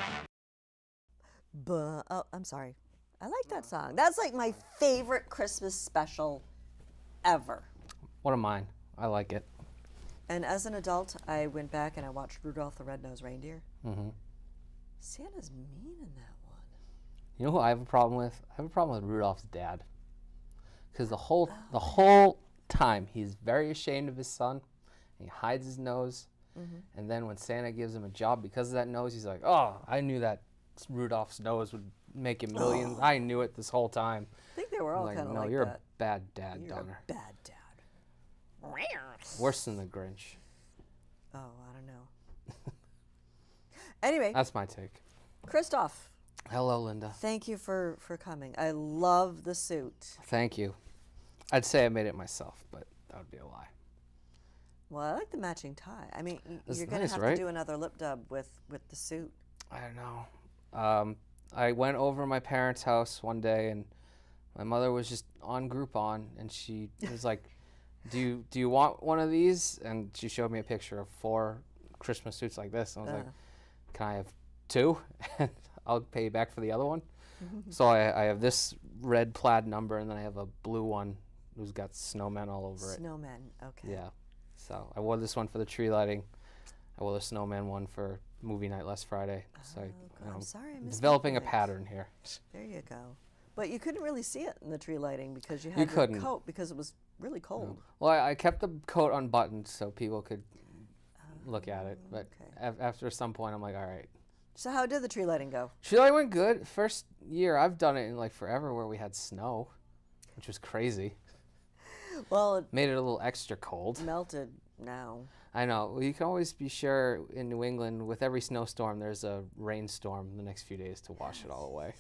Oh, I'm sorry. I like that song. That's like my favorite Christmas special ever. One of mine. I like it. And as an adult, I went back and I watched Rudolph the Red-Nosed Reindeer. Mm-hmm. Santa's mean in that one. You know who I have a problem with? I have a problem with Rudolph's dad. Because the whole time he's very ashamed of his son. And he hides his nose. Mm-hmm. And then when Santa gives him a job because of that nose, he's like, "Oh, I knew that Rudolph's nose would make him millions. Oh. I knew it this whole time." I think they were all I'm kind of no, like you're that. a bad dad, You're Donner. a bad dad. Worse than the Grinch. Oh, I don't know. Anyway, That's my take. Christoph, Hello, Linda. thank you for coming. I love the suit. Thank you. I'd say I made it myself, but that would be a lie. Well, I like the matching tie. I mean, That's you're going nice, to have right? to do another lip dub with the suit. I don't know. I went over to my parents' house one day, and my mother was just on Groupon, and she was like, "Do you want one of these?" And she showed me a picture of 4 Christmas suits like this. And I was like, "Can I have 2? And I'll pay you back for the other one." So I have this red plaid number, and then I have a blue one who's got snowmen all over it. Snowmen, okay. Yeah. So I wore this one for the tree lighting. I wore the snowman one for movie night last Friday. So I'm sorry I missed developing a movie night. pattern here. There you go. But you couldn't really see it in the tree lighting because you You had your couldn't. coat because it was really cold. Well, I kept the coat unbuttoned so people could look at it, but after some point, I'm like, all right. So how did the tree lighting go? Tree lighting went good. First year, I've done it in like forever where we had snow, which was crazy. Well, it made it a little extra cold. Melted now. I know. Well, you can always be sure in New England, with every snowstorm, there's a rainstorm the next few days to wash it all away.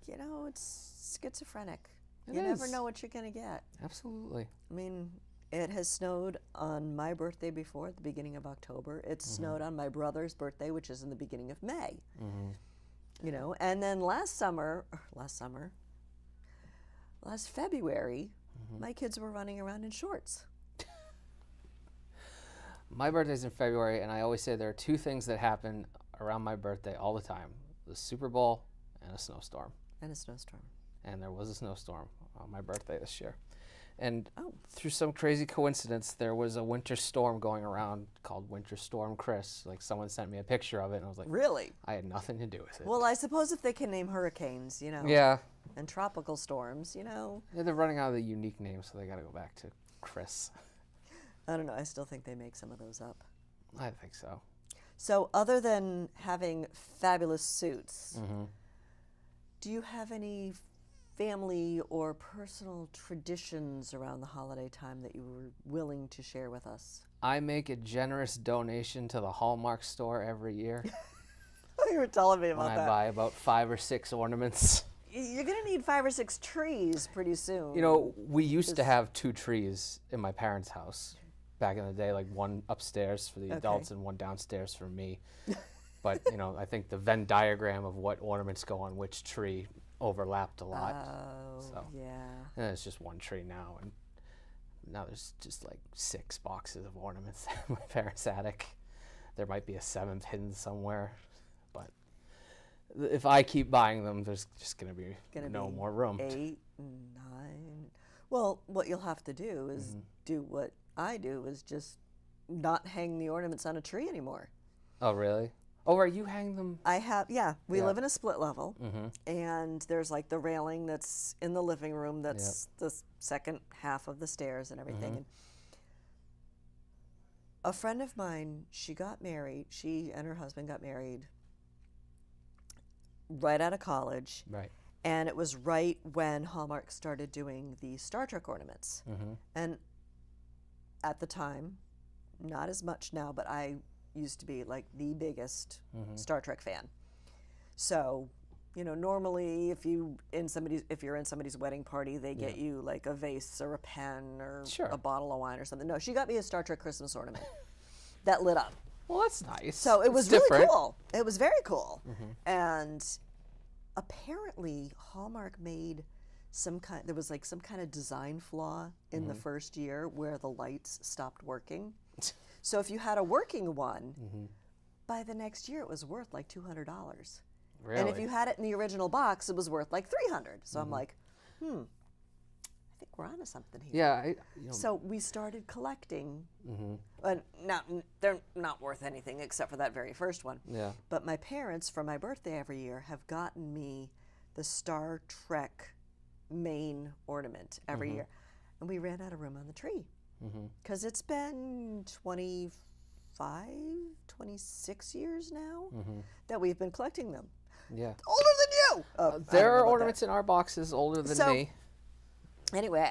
You know, it's schizophrenic. It You never is. know what you're going to get. Absolutely. I mean, it has snowed on my birthday before, at the beginning of October. It's snowed on my brother's birthday, which is in the beginning of May. You know, and then last February, my kids were running around in shorts. My birthday's in February, and I always say there are two things that happen around my birthday all the time: the Super Bowl and a snowstorm. And a snowstorm. And there was a snowstorm on my birthday this year. And through some crazy coincidence, there was a winter storm going around called Winter Storm Chris. Like, someone sent me a picture of it, and I was like, really? I had nothing to do with it. Well, I suppose if they can name hurricanes, you know. Yeah. And tropical storms, you know. Yeah, they're running out of the unique names, so they got to go back to Chris. I don't know. I still think they make some of those up. I think so. So, other than having fabulous suits, do you have any family or personal traditions around the holiday time that you were willing to share with us? I make a generous donation to the Hallmark store every year. You were telling me about when that. I buy about 5 or 6 ornaments. You're going to need 5 or 6 trees pretty soon. You know, we used to have 2 trees in my parents' house back in the day, like one upstairs for the adults and one downstairs for me. But, you know, I think the Venn diagram of what ornaments go on which tree overlapped a lot. Oh, so, yeah. And it's just one tree now. And now there's just like 6 boxes of ornaments in my parents' attic. There might be a 7th hidden somewhere. But if I keep buying them, there's just going to be no more room. 8, 9. Well, what you'll have to do is do what I do, is just not hang the ornaments on a tree anymore. Oh, really? Oh, right, you hang them? I have, yeah. We live in a split level, and there's like the railing that's in the living room that's the second half of the stairs and everything. And a friend of mine, she and her husband got married right out of college. Right. And it was right when Hallmark started doing the Star Trek ornaments. And at the time, not as much now, but I used to be like the biggest Star Trek fan. So, you know, normally if you're in somebody's wedding party, they get you like a vase or a pen or a bottle of wine or something. No, she got me a Star Trek Christmas ornament that lit up. Well, that's nice. So it was different. really cool. It was very cool. And apparently Hallmark made there was like some kind of design flaw in the first year where the lights stopped working. So if you had a working one, by the next year it was worth like $200. Really? And if you had it in the original box, it was worth like $300. So I'm like, I think we're onto something here. Yeah. So we started collecting. And now they're not worth anything except for that very first one. Yeah. But my parents, for my birthday every year, have gotten me the Star Trek main ornament every year. And we ran out of room on the tree. Because it's been 26 years now that we've been collecting them. Yeah. Older than you! There are ornaments in our boxes older than me. Anyway,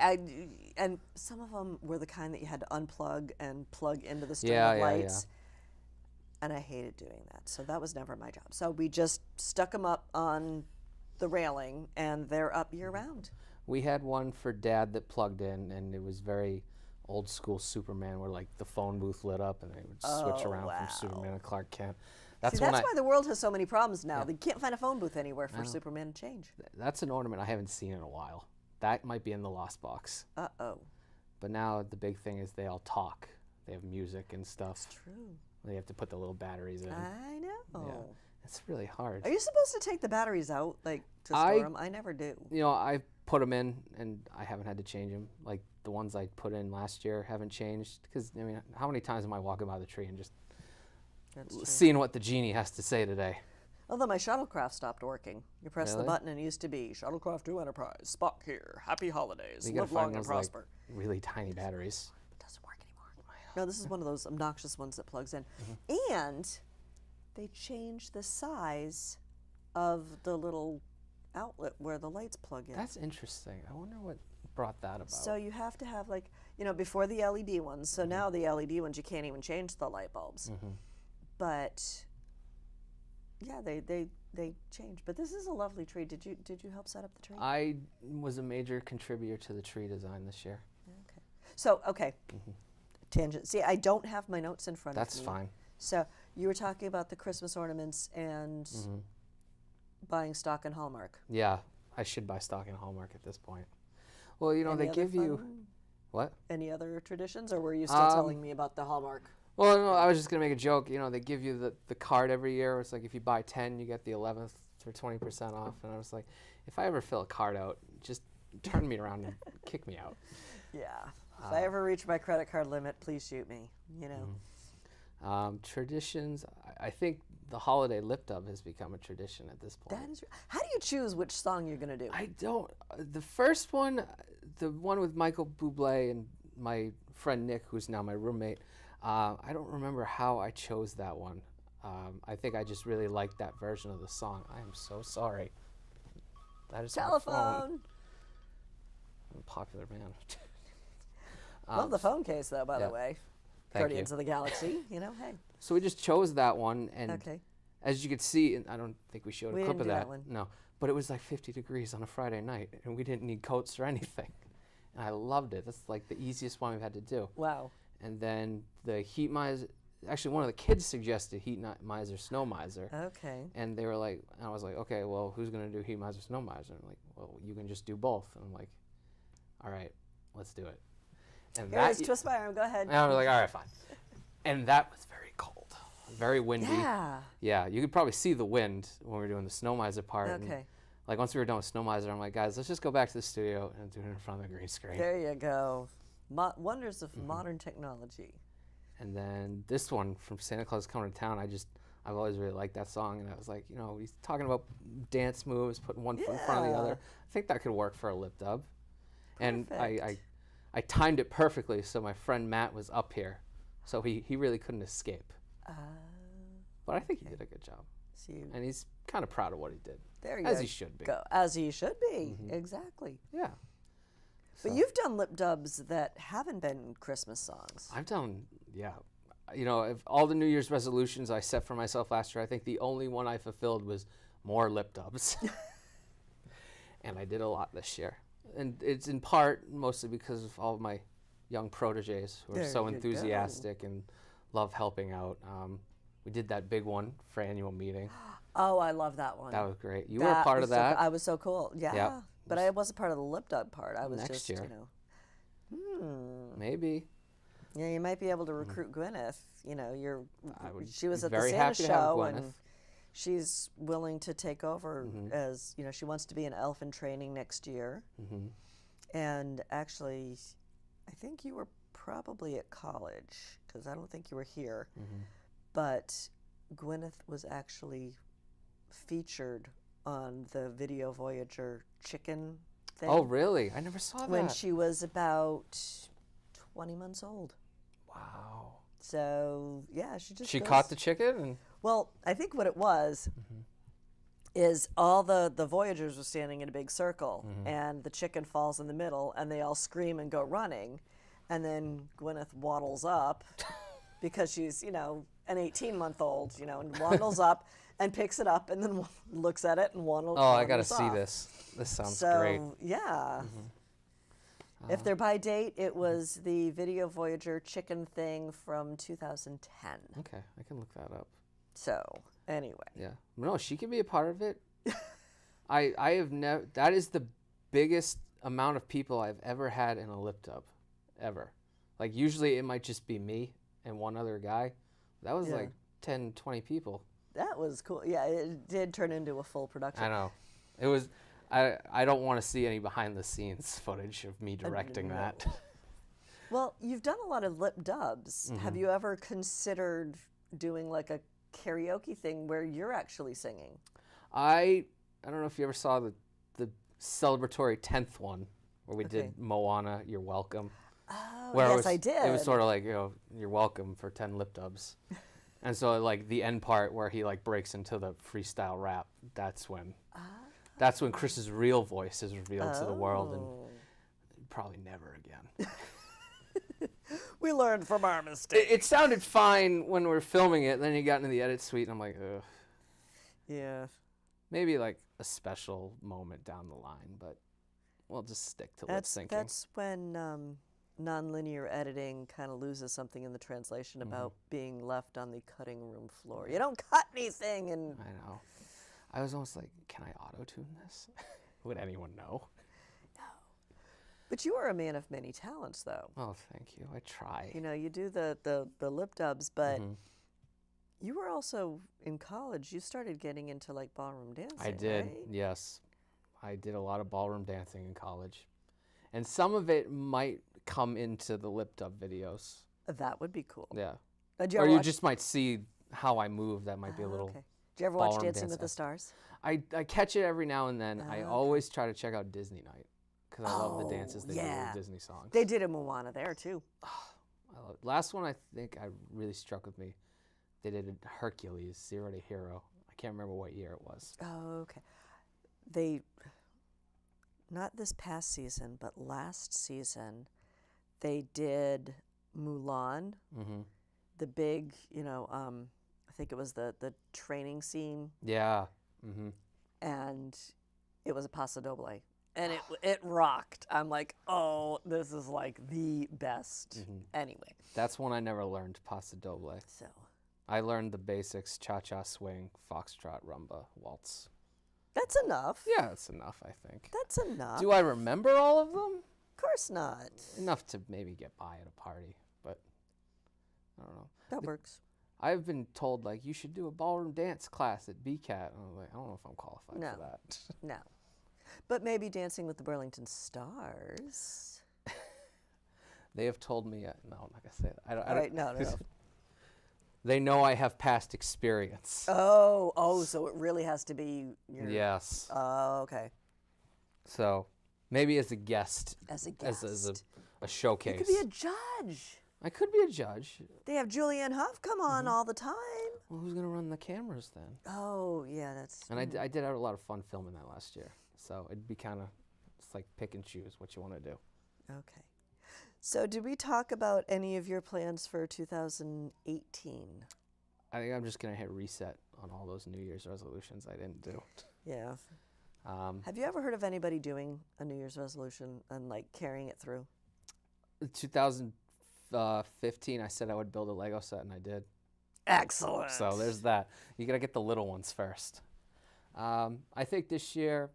and some of them were the kind that you had to unplug and plug into the string of lights. And I hated doing that. So that was never my job. So we just stuck them up on the railing, and they're up year round. We had one for Dad that plugged in, and it was very old school Superman, where like the phone booth lit up and they would switch around from Superman and Clark Kent. That's why the world has so many problems now. They can't find a phone booth anywhere for Superman to change. That's an ornament I haven't seen in a while. That might be in the lost box. Uh-oh. But now the big thing is they all talk. They have music and stuff. That's true. They have to put the little batteries in. I know. Yeah. It's really hard. Are you supposed to take the batteries out, like, to store them? I never do. You know, I put them in, and I haven't had to change them. Like, the ones I put in last year haven't changed. Because, I mean, how many times am I walking by the tree and just seeing what the genie has to say today? Although my shuttlecraft stopped working. You press the Really? button and it used to be Shuttlecraft 2 Enterprise, Spock here, happy holidays, You gotta live find long and those, like, prosper. really tiny batteries. It doesn't work anymore. No, this is one of those obnoxious ones that plugs in. And they changed the size of the little outlet where the lights plug in. That's interesting. I wonder what brought that about. So you have to have, like, you know, before the LED ones. So now the LED ones, you can't even change the light bulbs. But yeah, they changed. But this is a lovely tree. Did you help set up the tree? I was a major contributor to the tree design this year. Okay. So tangent. See, I don't have my notes in front That's of me. fine. So you were talking about the Christmas ornaments and buying stock in Hallmark. Yeah, I should buy stock in Hallmark at this point. Well, you know, Any they other give you fun- what? Any other traditions, or were you still telling me about the Hallmark? Well, no, I was just gonna make a joke. You know, they give you the card every year. It's like if you buy 10, you get the 11th for 20% off. And I was like, if I ever fill a card out, just turn me around and kick me out. Yeah. If I ever reach my credit card limit, please shoot me. You know. Traditions. I think the holiday lip dub has become a tradition at this point. That is. How do you choose which song you're gonna do? I don't. The first one, the one with Michael Bublé and my friend Nick, who's now my roommate. I don't remember how I chose that one. I think I just really liked that version of the song. I am so sorry. That is my phone. Telephone. I'm a popular man. Love the phone case, though. By yeah. the way, Thank Guardians you. of the Galaxy. You know, hey. So we just chose that one, and Okay. as you could see, and I don't think we showed a We clip didn't of do that. that one. No, but it was like 50 degrees on a Friday night, and we didn't need coats or anything. And I loved it. That's like the easiest one we've had to do. Wow. And then the heat miser. Actually, one of the kids suggested heat miser, snow miser. Okay. And they were like, I was like, okay, well, who's gonna do heat miser, snow miser? And I'm like, well, you can just do both. And I'm like, all right, let's do it. And Guys, twist my arm. Go ahead. and I was like, all right, fine. And that was very cold, very windy. Yeah. Yeah, you could probably see the wind when we were doing the snow miser part. and, Okay. like once we were done with snow miser, I'm like, guys, let's just go back to the studio and do it in front of the green screen. There you go. Wonders of modern technology. And then this one from Santa Claus Coming to Town, I've always really liked that song, and I was like, you know, he's talking about dance moves, putting one foot in front of the other. I think that could work for a lip dub. And I timed it perfectly, so my friend Matt was up here, so he really couldn't escape. But I think he did a good job, and he's kind of proud of what he did. There you as he should be. go. As he should be. Exactly. Yeah. But you've done lip dubs that haven't been Christmas songs. I've done, yeah. You know, of all the New Year's resolutions I set for myself last year, I think the only one I fulfilled was more lip dubs. And I did a lot this year. And it's in part mostly because of all of my young proteges who are There so you enthusiastic and love helping out. We did that big one for annual meeting. Oh, I love that one. That was great. You were a part of that. I was so cool. Yeah. Yep. But I wasn't part of the lip dub part. I was Next just, year. you know. Maybe. Yeah, you might be able to recruit Gwyneth. You know, she was be at the very Santa happy to have show, Gwyneth. and she's willing to take over as, you know, she wants to be an elf in training next year. And actually, I think you were probably at college, because I don't think you were here. But Gwyneth was actually featured on the Video Voyager chicken thing. Oh, really? I never saw that. When she was about 20 months old. Wow. So, yeah, she just She goes- caught the chicken? And Well, I think what it was is all the Voyagers were standing in a big circle, and the chicken falls in the middle, and they all scream and go running. And then Gwyneth waddles up, because she's, you know, an 18-month-old, you know, and waddles up and picks it up and then looks at it and waddles I got to waddles see off. this. This sounds So, great. yeah. If they're by date, it was the Video Voyager chicken thing from 2010. Okay, I can look that up. So, anyway. Yeah. No, she can be a part of it. I have never. That is the biggest amount of people I've ever had in a lip dub, ever. Like usually it might just be me and one other guy. That was Yeah. like 10, 20 people. That was cool. Yeah, it did turn into a full production. I know. It was. I don't want to see any behind the scenes footage of me directing that. Well, you've done a lot of lip dubs. Have you ever considered doing like a karaoke thing where you're actually singing. I don't know if you ever saw the celebratory 10th one where we did Moana, You're Welcome. Oh, Where yes, I did. It was sort of like, you're welcome for 10 lip dubs. And so like the end part where he like breaks into the freestyle rap, that's when Chris's real voice is revealed to the world, and probably never again. We learned from our mistakes. It sounded fine when we were filming it, then you got into the edit suite and I'm like, ugh. Yeah. Maybe like a special moment down the line, but we'll just stick to lip syncing. That's when nonlinear editing kind of loses something in the translation about being left on the cutting room floor. You don't cut anything, and I know. I was almost like, can I auto-tune this? Would anyone know? No. But you are a man of many talents, though. Oh, thank you. I try. You know, you do the lip dubs, but you were also in college. You started getting into like ballroom dancing. I did, right? yes. I did a lot of ballroom dancing in college. And some of it might come into the lip dub videos. That would be cool. Yeah. Or you just might see how I move. That might be a little. Okay. Do you ever watch ballroom Dancing with the Stars? I catch it every now and then. I always try to check out Disney Night because I love the dances they do with Disney songs. They did a Moana there too. I love it. Last one I think I really struck with me. They did Hercules, Zero to Hero. I can't remember what year it was. Oh, okay. They, not this past season, but last season, they did Mulan. The big, I think it was the training scene. Yeah. And it was a Paso Doble. And it rocked. I'm like, oh, this is like the best. Anyway. That's one I never learned, Paso Doble. So. I learned the basics, cha-cha, swing, foxtrot, rumba, waltz. That's enough. Yeah, that's enough, I think. That's enough. Do I remember all of them? Of course not. Enough to maybe get by at a party, but I don't know. That works. I've been told, like, you should do a ballroom dance class at BCAT. And I'm like, I don't know if I'm qualified for that. No. But maybe Dancing with the Burlington Stars. They have told me, no, I'm not going to say that. I Right, don't, no. They know I have past experience. Oh, so it really has to be your... Yes. Oh, okay. So maybe as a guest. As a guest. As a showcase. You could be a judge. I could be a judge. They have Julianne Hough come on all the time. Well, who's going to run the cameras then? Oh, yeah, that's... And I did have a lot of fun filming that last year. So it'd be kind of, it's like pick and choose what you want to do. Okay. So did we talk about any of your plans for 2018? I think I'm just going to hit reset on all those New Year's resolutions I didn't do. Yeah. Have you ever heard of anybody doing a New Year's resolution and like carrying it through? 2015, I said I would build a Lego set, and I did. Excellent. So there's that. You got to get the little ones first. I think this year,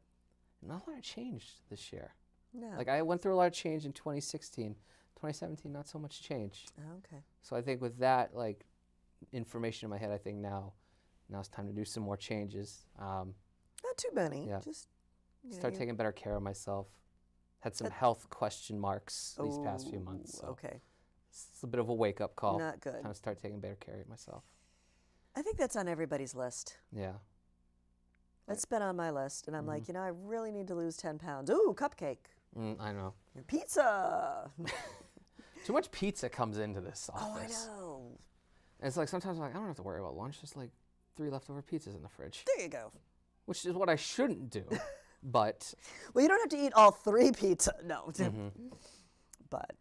not a lot changed this year. No. Like I went through a lot of change in 2016. 2017, not so much change. Okay. So I think with that, like, information in my head, I think now's time to do some more changes. Not too many. Yeah. Just start taking better care of myself. Had some health question marks these past few months. So okay. It's a bit of a wake-up call. Not good. Time to start taking better care of myself. I think that's on everybody's list. Yeah. That's been on my list, and I'm like, I really need to lose 10 pounds. Ooh, cupcake. I know. Pizza. Too much pizza comes into this office. Oh, I know. And it's like sometimes I'm like, I don't have to worry about lunch. Just like 3 leftover pizzas in the fridge. There you go. Which is what I shouldn't do, but. Well, you don't have to eat all 3 pizza. No. But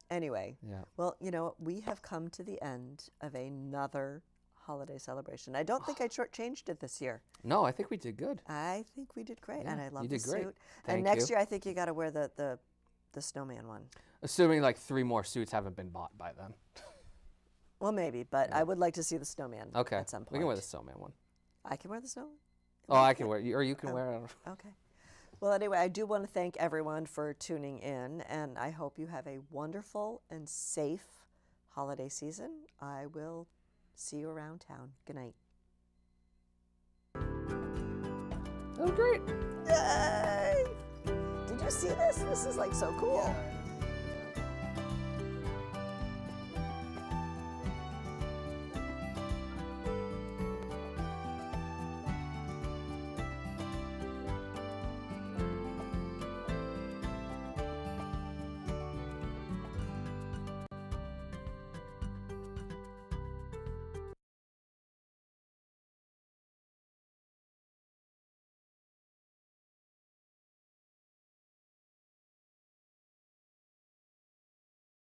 anyway. Yeah. Well, we have come to the end of another holiday celebration. I don't think I shortchanged it this year. No, I think we did good. I think we did great, and I love you the did great. suit. Thank and next you. year, I think you got to wear the snowman one. Assuming like 3 more suits haven't been bought by then. Well, maybe, but I would like to see the snowman at some point. We can wear the snowman one. I can wear the snowman? Oh, I can wear it, or you can wear it. Okay. Well, anyway, I do want to thank everyone for tuning in, and I hope you have a wonderful and safe holiday season. I will see you around town. Good night. That was great. Yay! Did you see this? This is like so cool. Yeah.